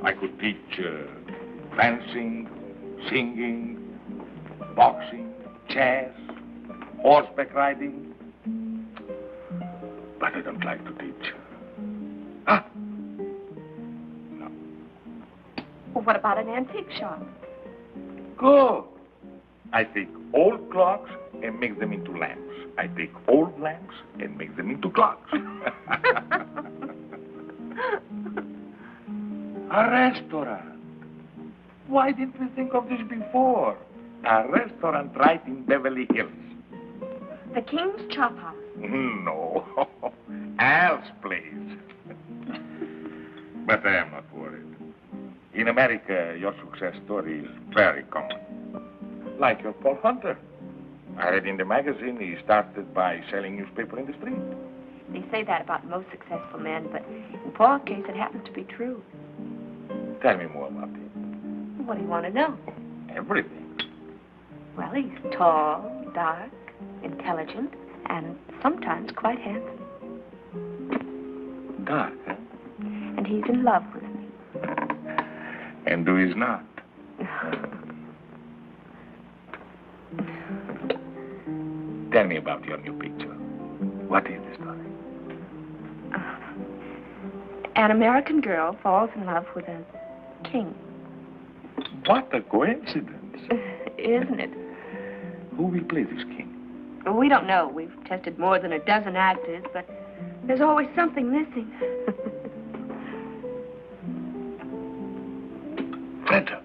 I could teach dancing, singing, boxing, chess, horseback riding. But I don't like to teach. Ah! No. Well, what about an antique shop? Good. I take old clocks and make them into lamps. I take old lamps and make them into clocks. A restaurant. Why didn't we think of this before? A restaurant right in Beverly Hills. The King's Chop House. No. Al's place. But I am not worried. In America, your success story is very common. Like your Paul Hunter. I read in the magazine he started by selling newspaper in the street. They say that about most successful men, but in Paul's case, it happens to be true. Tell me more about him. What do you want to know? Everything. Well, he's tall, dark, intelligent, and sometimes quite handsome. Dark, huh? And he's in love with me. And who is not? Tell me about your new picture. What is the story? An American girl falls in love with a king. What a coincidence. Isn't it? Who will play this king? Well, we don't know. We've tested more than a dozen actors, but there's always something missing. Fanta,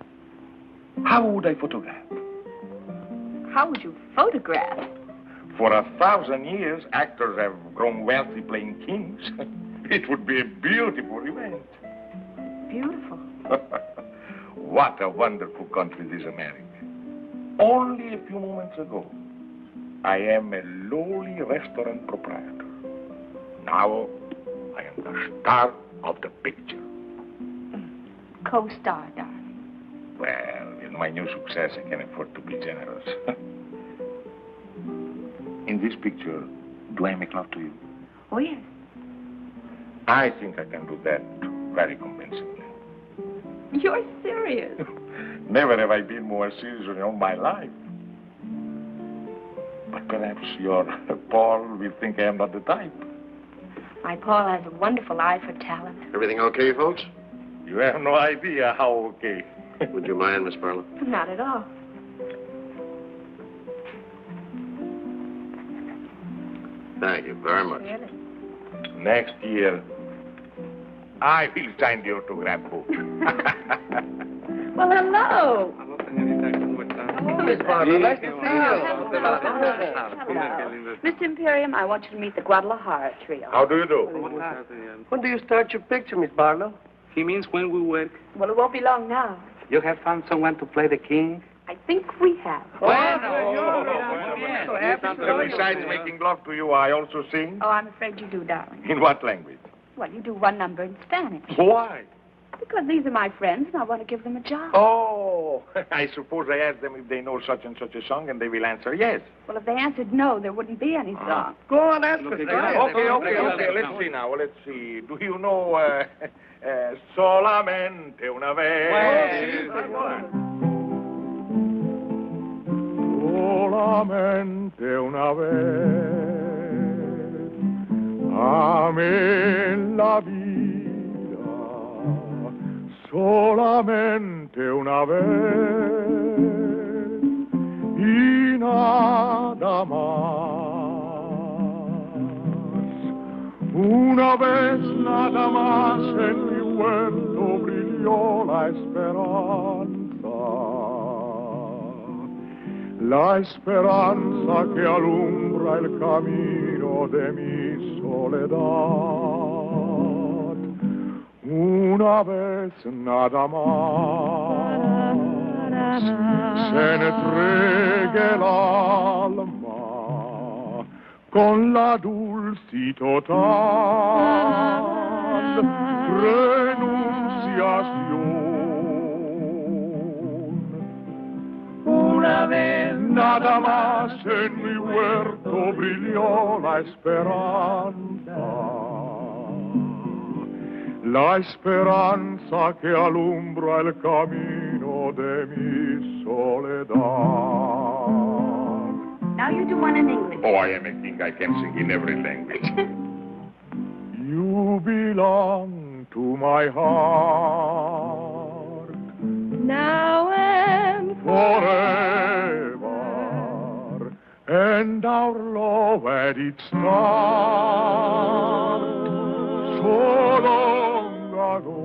how would I photograph? How would you photograph? For 1,000 years, actors have grown wealthy playing kings. It would be a beautiful event. Beautiful. What a wonderful country this America. Only a few moments ago, I am a lowly restaurant proprietor. Now, I am the star of the picture. Co-star, darling. Well, with my new success, I can afford to be generous. In this picture, do I make love to you? Oh, yes. I think I can do that very convincingly. You're serious. Never have I been more serious in all my life. But perhaps your Paul will think I am not the type. My Paul has a wonderful eye for talent. Everything okay, folks? You have no idea how okay. Would you mind, Miss Barlow? Not at all. Thank you very much. Really? Next year, I will sign the autograph book. Well, hello. Miss Barlow, nice to see you. Mr. Imperium, I want you to meet the Guadalajara trio. How do you do? When do you start your picture, Miss Barlow? He means when we work. Well, it won't be long now. You have found someone to play the king? I think we have. Besides making love to you, I also sing. Oh, I'm afraid you do, darling. In what language? Well, you do one number in Spanish. Why? Because these are my friends, and I want to give them a job. Oh, I suppose I asked them if they know such and such a song, and they will answer yes. Well, if they answered no, there wouldn't be any song. Go on, ask us. Okay. Let's see now. Let's see. Do you know Solamente una vez? Solamente una vez amé la vida, solamente una vez y nada más. Una vez nada más en mi huerto brilló la esperanza. La esperanza que alumbra el camino de mi soledad. Una vez nada más se ne entregue el alma con la dulce total renunciación. Una vez nada más en mi huerto brilló la esperanza que alumbra el camino de mi soledad. Now you do one in English. Oh, I am a king. I can sing in every language. You belong to my heart. Now and forever, and our love at its start, so long ago.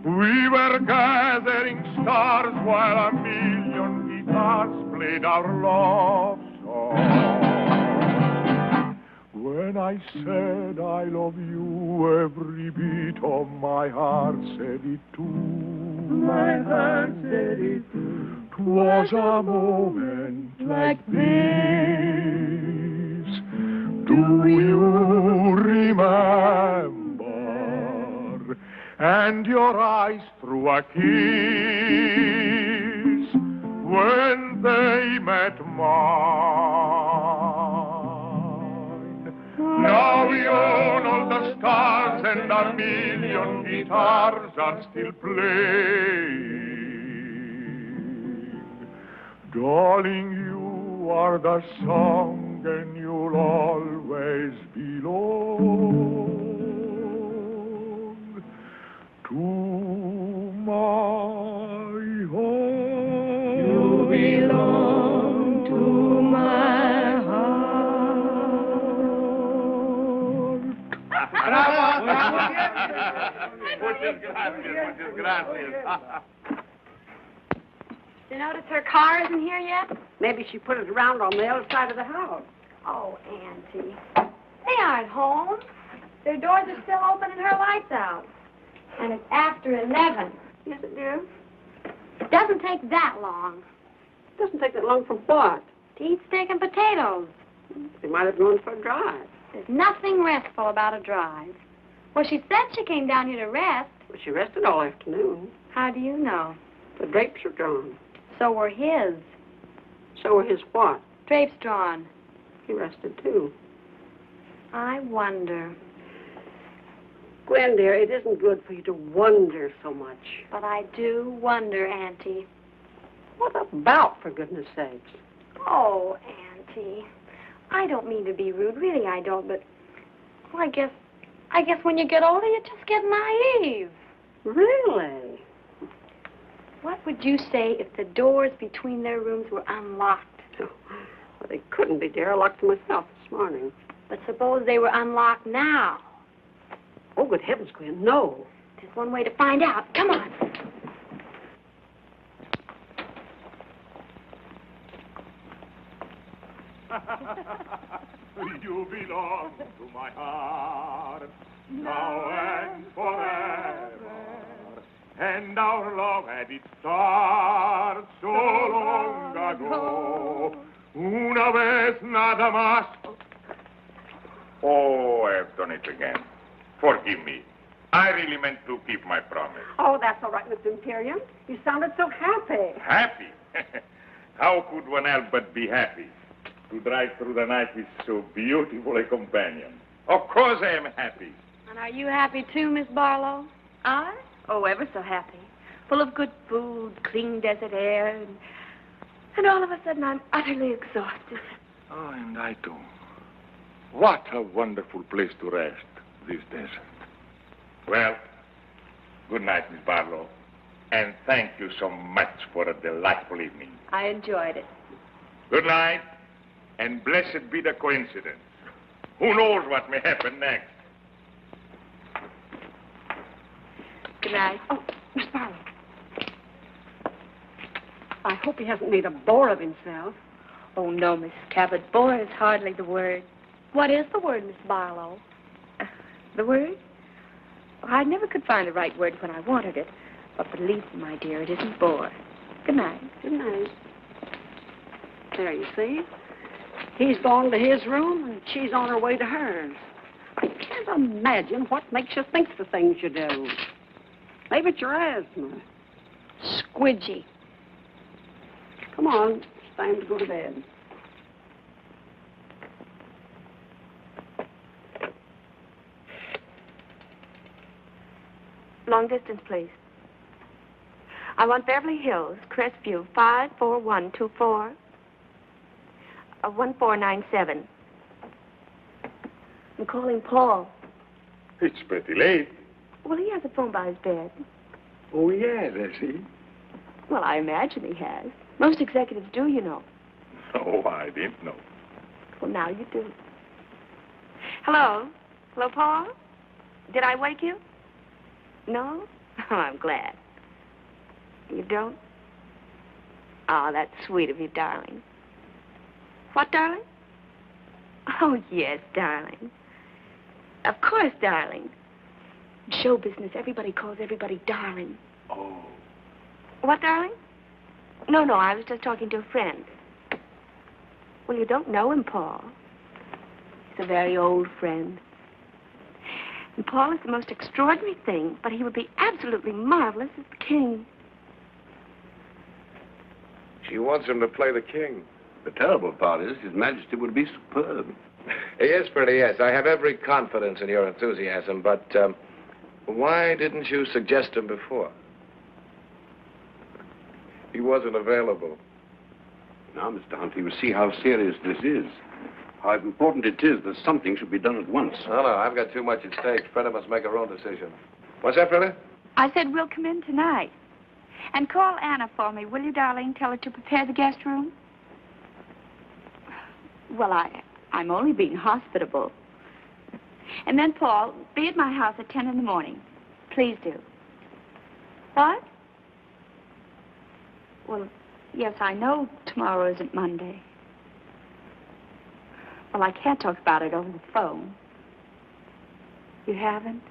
We were gathering stars while a million guitars played our love song. When I said I love you, every beat of my heart said it too. My heart said it too. 'Twas a moment like this. Do you remember? And your eyes threw a kiss when they met mine. Now beyond all the stars and a million guitars are still playing. Darling, you are the song and you'll always belong to my heart. You belong to my heart. Muchas gracias. You notice her car isn't here yet? Maybe she put it around on the other side of the house. Oh, Auntie. They aren't home. Their doors are still open and her light's out. And it's after 11. Yes, it dear? It doesn't take that long. It doesn't take that long for what? To eat steak and potatoes. They might have gone for a drive. There's nothing restful about a drive. Well, she said she came down here to rest. Well, she rested all afternoon. How do you know? The drapes are drawn. So were his. So were his what? Drapes drawn. He rested, too. I wonder. Gwen, dear, it isn't good for you to wonder so much. But I do wonder, Auntie. What about, for goodness sakes? Oh, Auntie. I don't mean to be rude. Really, I don't, but... Well, I guess when you get older, you just get naive. Really? What would you say if the doors between their rooms were unlocked? Oh, well, they couldn't be, dear. I locked them myself this morning. But suppose they were unlocked now. Oh, good heavens, Gwen, no. There's one way to find out. Come on. You belong to my heart, now and forever. And our love had its start so long ago. Una vez nada más. Oh, I've done it again. Forgive me. I really meant to keep my promise. Oh, that's all right, Mr. Imperium. You sounded so happy. Happy? How could one help but be happy? To drive through the night with so beautiful a companion. Of course I am happy. And are you happy too, Miss Barlow? I? Oh, ever so happy. Full of good food, clean desert air, and all of a sudden I'm utterly exhausted. Oh, and I too. What a wonderful place to rest, this desert. Well, good night, Miss Barlow. And thank you so much for a delightful evening. I enjoyed it. Good night, and blessed be the coincidence. Who knows what may happen next? Good night. Oh, Miss Barlow. I hope he hasn't made a bore of himself. Oh, no, Mrs. Cabot. Bore is hardly the word. What is the word, Miss Barlow? The word? Well, I never could find the right word when I wanted it. But believe me, my dear, it isn't bore. Good night. Good night. There, you see? He's gone to his room, and she's on her way to hers. I can't imagine what makes you think the things you do. Maybe it's your asthma. Squidgy. Come on, it's time to go to bed. Long distance, please. I want Beverly Hills, Crestview, 54124, 1497. I'm calling Paul. It's pretty late. Well, he has a phone by his bed. Oh, yes, has he? Well, I imagine he has. Most executives do, you know. Oh, I didn't know. Well, now you do. Hello? Hello, Paul? Did I wake you? No? Oh, I'm glad. You don't? Oh, that's sweet of you, darling. What, darling? Oh, yes, darling. Of course, darling. In show business, everybody calls everybody darling. Oh. What, darling? No, I was just talking to a friend. Well, you don't know him, Paul. He's a very old friend. And Paul is the most extraordinary thing, but he would be absolutely marvelous as the king. She wants him to play the king. The terrible part is His Majesty would be superb. Yes, Freddie, yes. I have every confidence in your enthusiasm, but why didn't you suggest him before? He wasn't available. Now, Mr. Hunt, you will see how serious this is. How important it is that something should be done at once. No, I've got too much at stake. Freda must make her own decision. What's that, Freda? I said we'll come in tonight. And call Anna for me, will you, darling? Tell her to prepare the guest room. Well, I'm only being hospitable. And then, Paul, be at my house at 10 in the morning. Please do. What? Well, yes, I know tomorrow isn't Monday. Well, I can't talk about it over the phone. You haven't?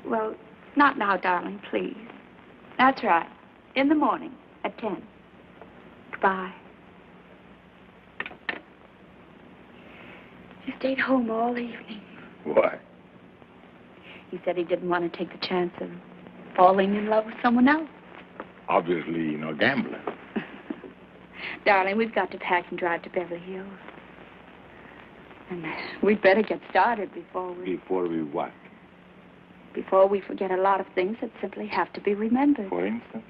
Well, not now, darling, please. That's right. In the morning at 10. Goodbye. He stayed home all evening. Why? He said he didn't want to take the chance of falling in love with someone else. Obviously, no gambler. Darling, we've got to pack and drive to Beverly Hills. And we'd better get started before we... Before we what? Before we forget a lot of things that simply have to be remembered. For instance?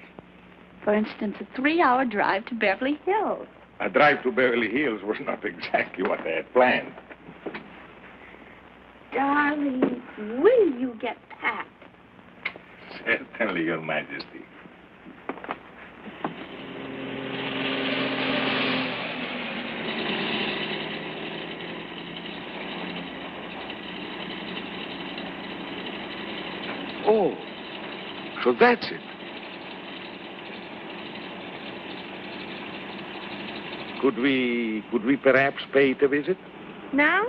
For instance, a 3-hour drive to Beverly Hills. A drive to Beverly Hills was not exactly what they had planned. Darling, will you get packed? Certainly, Your Majesty. Oh, so that's it. Could we perhaps pay it a visit? Now?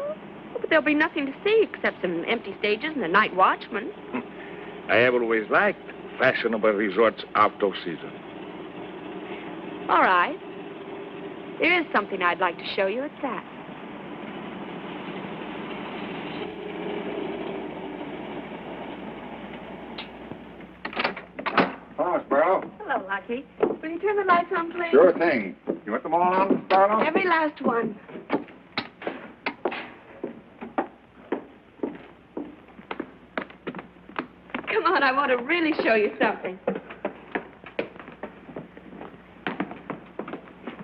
But there'll be nothing to see except some empty stages and a night watchman. I have always liked fashionable resorts out of season. All right. There is something I'd like to show you. It's that. Hello, Miss Barlow. Hello, Lucky. Will you turn the lights on, please? Sure thing. You want them all on, Miss Barlow? Every last one. Come on, I want to really show you something.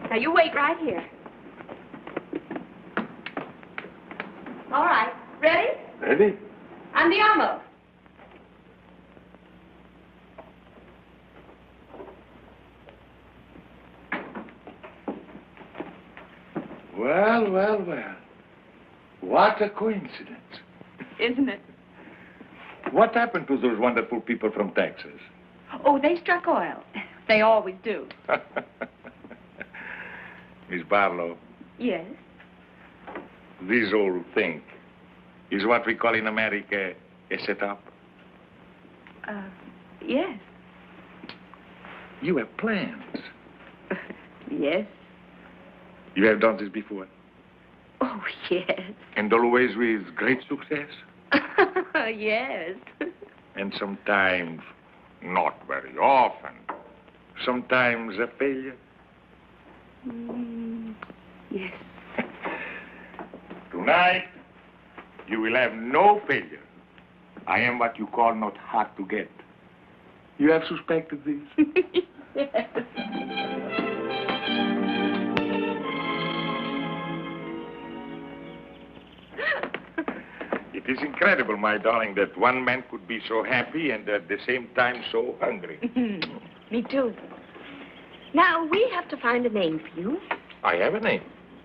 Now, you wait right here. All right. Ready? Ready? Andiamo. Well. What a coincidence. Isn't it? What happened to those wonderful people from Texas? Oh, they struck oil. They always do. Miss Barlow, Yes? This whole thing is what we call in America a setup. Yes. You have plans. Yes. You have done this before? Oh, yes. And always with great success? Yes. And sometimes not very often. Sometimes a failure? Yes. Tonight, you will have no failure. I am what you call not hard to get. You have suspected this? Yes. It is incredible, my darling, that one man could be so happy and at the same time so hungry. Me too. Now, we have to find a name for you. I have a name.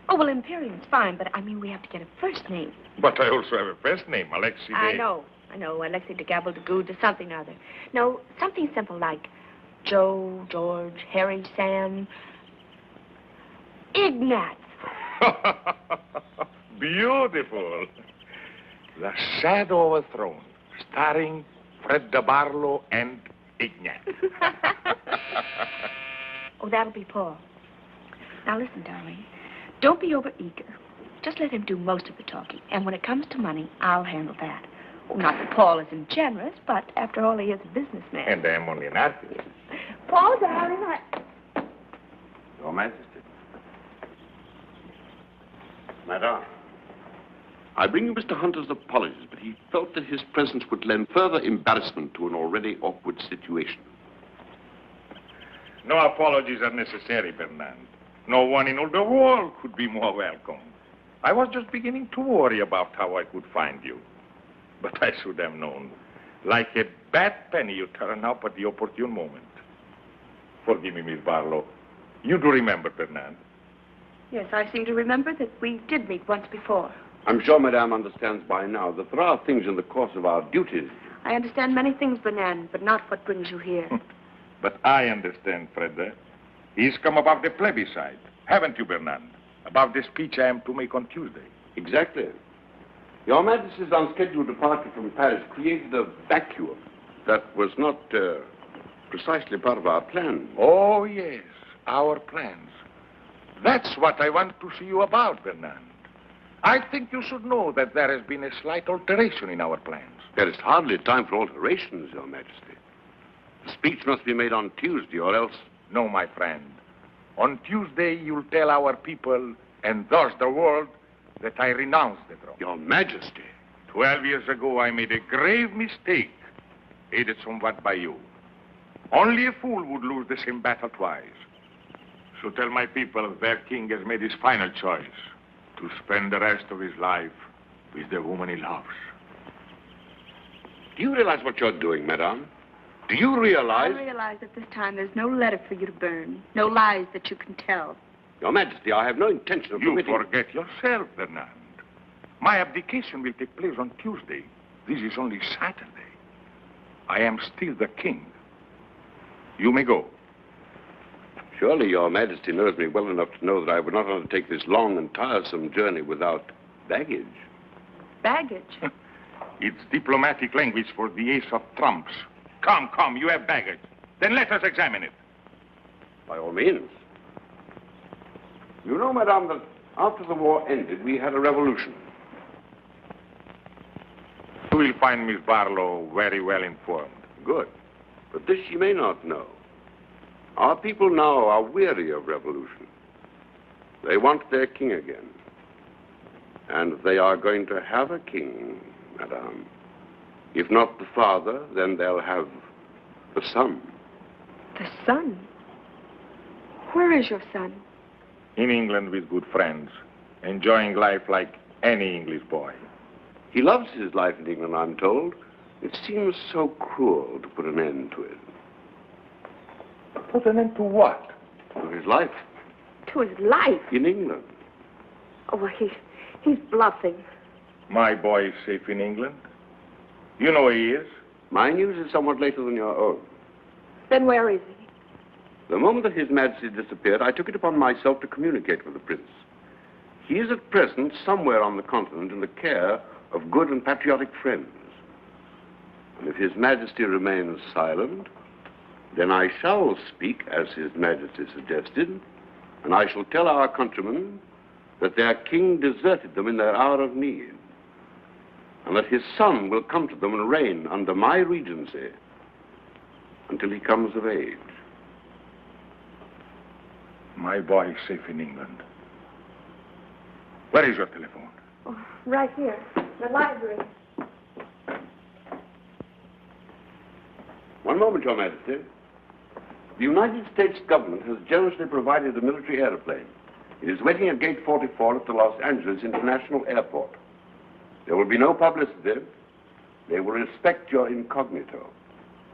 Oh, well, Imperium's fine, but I mean, we have to get a first name. But I also have a first name, Alexei. I know. Alexei de Gabble de Good or something or other. No, something simple like Joe, George, Harry, Sam, Ignat. Beautiful. The Shadow of a Throne, starring Fred de Barlow and Ignat. Oh, that'll be Paul. Now, listen, darling. Don't be overeager. Just let him do most of the talking. And when it comes to money, I'll handle that. Oh, not that Paul isn't generous, but after all, he is a businessman. And I am only an artist. Paul, darling, Your Majesty. Madame, I bring you Mr. Hunter's apologies, but he felt that his presence would lend further embarrassment to an already awkward situation. No apologies are necessary, Bernard. No one in all the world could be more welcome. I was just beginning to worry about how I could find you. But I should have known. Like a bad penny, you turn up at the opportune moment. Forgive me, Miss Barlow. You do remember, Bernard? Yes, I seem to remember that we did meet once before. I'm sure Madame understands by now that there are things in the course of our duties. I understand many things, Bernard, but not what brings you here. But I understand, Fred. He's come about the plebiscite. Haven't you, Bernard? About the speech I am to make on Tuesday. Exactly. Your Majesty's unscheduled departure from Paris created a vacuum that was not precisely part of our plan. Oh, yes, our plans. That's what I want to see you about, Bernard. I think you should know that there has been a slight alteration in our plans. There is hardly time for alterations, Your Majesty. The speech must be made on Tuesday, or else... No, my friend. On Tuesday, you'll tell our people, and thus the world, that I renounce the throne. Your Majesty. 12 years ago, I made a grave mistake, aided somewhat by you. Only a fool would lose the same battle twice. So tell my people their king has made his final choice to spend the rest of his life with the woman he loves. Do you realize what you're doing, Madame? Do you realize... I realize at this time there's no letter for you to burn, no lies that you can tell. Your Majesty, I have no intention of You forget yourself, Bernard. My abdication will take place on Tuesday. This is only Saturday. I am still the king. You may go. Surely Your Majesty knows me well enough to know that I would not undertake this long and tiresome journey without baggage. Baggage? It's diplomatic language for the ace of trumps. Come, you have baggage. Then let us examine it. By all means. You know, Madame, that after the war ended, we had a revolution. You will find Miss Barlow very well informed. Good. But this she may not know. Our people now are weary of revolution. They want their king again. And they are going to have a king, Madame. If not the father, then they'll have the son. The son? Where is your son? In England with good friends, enjoying life like any English boy. He loves his life in England, I'm told. It seems so cruel to put an end to it. Put an end to what? To his life. To his life? In England. Oh, well, he's bluffing. My boy is safe in England. You know where he is. My news is somewhat later than your own. Then where is he? The moment that His Majesty disappeared, I took it upon myself to communicate with the prince. He is at present somewhere on the continent in the care of good and patriotic friends. And if His Majesty remains silent, then I shall speak as His Majesty suggested, and I shall tell our countrymen that their king deserted them in their hour of need, and that his son will come to them and reign under my regency until he comes of age. My boy is safe in England. Where is your telephone? Oh, right here, the library. One moment, Your Majesty. The United States government has generously provided a military airplane. It is waiting at Gate 44 at the Los Angeles International Airport. There will be no publicity. They will respect your incognito.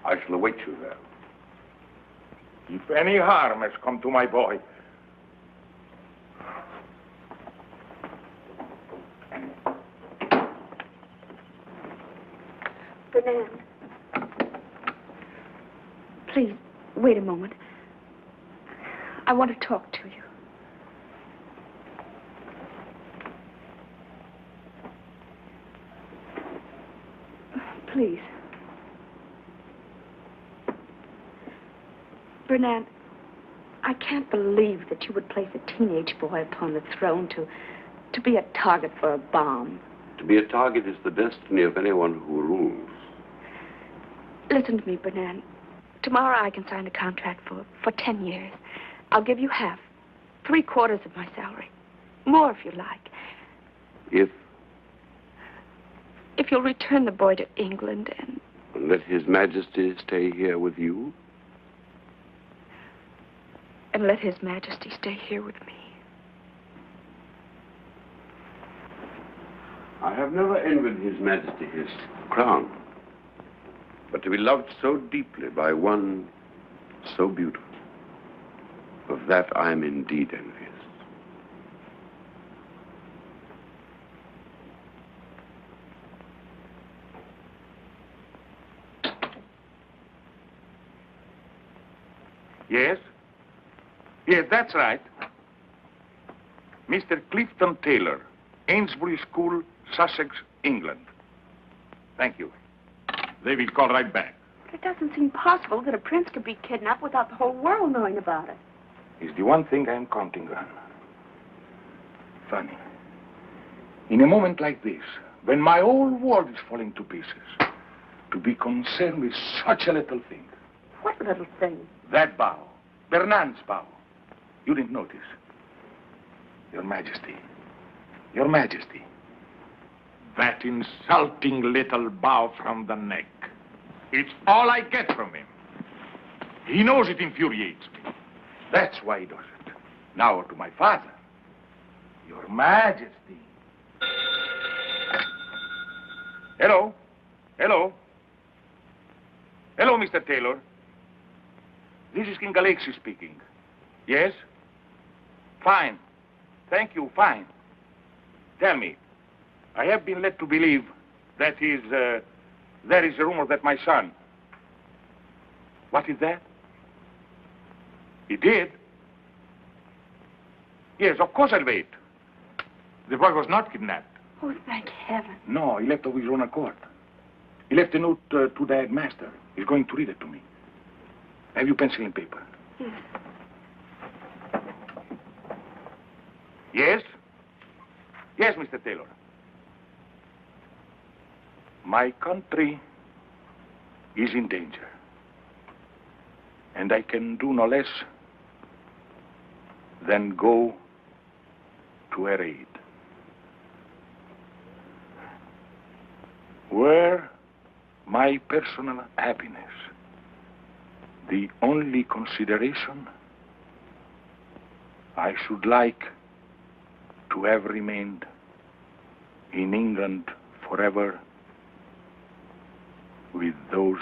I shall await you there. If any harm has come to my boy, Fernand. Please, wait a moment. I want to talk to you. Please. Bernard, I can't believe that you would place a teenage boy upon the throne to be a target for a bomb. To be a target is the destiny of anyone who rules. Listen to me, Bernard. Tomorrow I can sign a contract for 10 years. I'll give you half, 3/4 of my salary. More if you like. If you'll return the boy to England and let His Majesty stay here with you? And let His Majesty stay here with me. I have never envied His Majesty his crown. But to be loved so deeply by one so beautiful, of that I am indeed envious. Yes? Yes, that's right. Mr. Clifton Taylor, Ainsbury School, Sussex, England. Thank you. They will call right back. But it doesn't seem possible that a prince could be kidnapped without the whole world knowing about it. It's the one thing I'm counting on. Funny. In a moment like this, when my whole world is falling to pieces, to be concerned with such a little thing. What little thing? That bow. Bernard's bow. You didn't notice. Your Majesty. Your Majesty. That insulting little bow from the neck. It's all I get from him. He knows it infuriates me. That's why he does it. Now to my father. Your Majesty. Hello? Hello? Hello, Mr. Taylor. This is King Alexis speaking. Yes? Fine. Thank you, fine. Tell me, I have been led to believe there is a rumor that my son... What is that? He did? Yes, of course I'll wait. The boy was not kidnapped. Oh, thank heaven. No, he left of his own accord. He left a note to the headmaster. He's going to read it to me. Have you pencil and paper? Yes. Yes? Yes, Mr. Taylor. My country is in danger. And I can do no less than go to her aid. Were my personal happiness the only consideration, I should like to have remained in England forever with those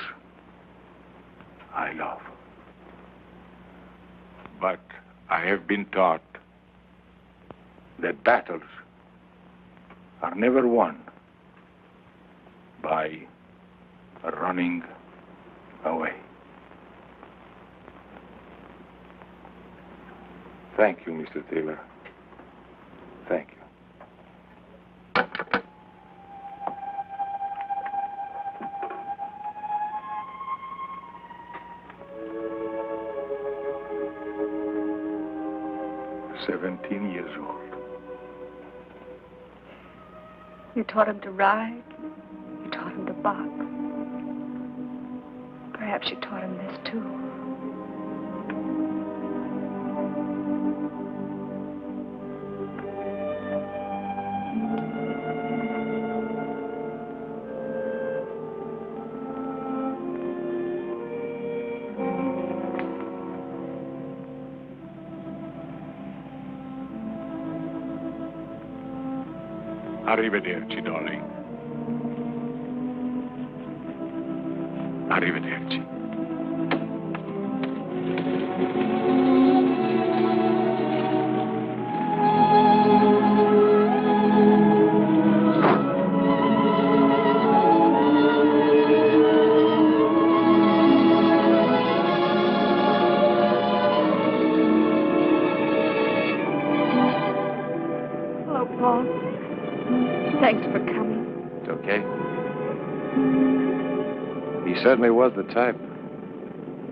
I love. But I have been taught that battles are never won by running away. Thank you, Mr. Taylor. Thank you. 17 years old. You taught him to ride. You taught him to box. Perhaps you taught him this, too. Arrivederci, darling. Arrivederci. Hello, Paul. Thanks for coming. It's okay. He certainly was the type.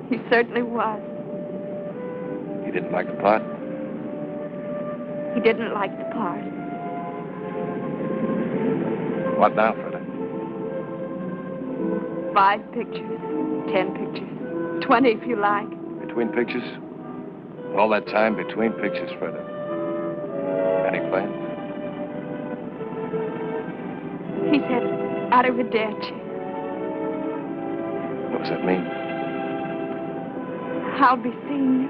He certainly was. He didn't like the part. He didn't like the part. What now, Freda? 5 pictures, 10 pictures, 20 if you like. Between pictures? All that time between pictures, Freda. Any plans? He said, arrivederci. What does that mean? I'll be seeing you.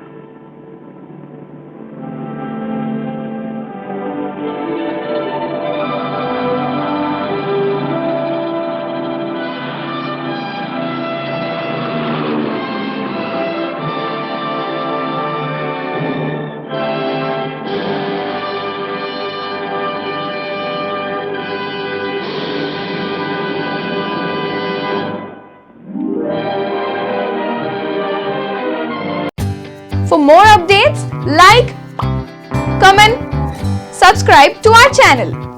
For more updates, like, comment, subscribe to our channel.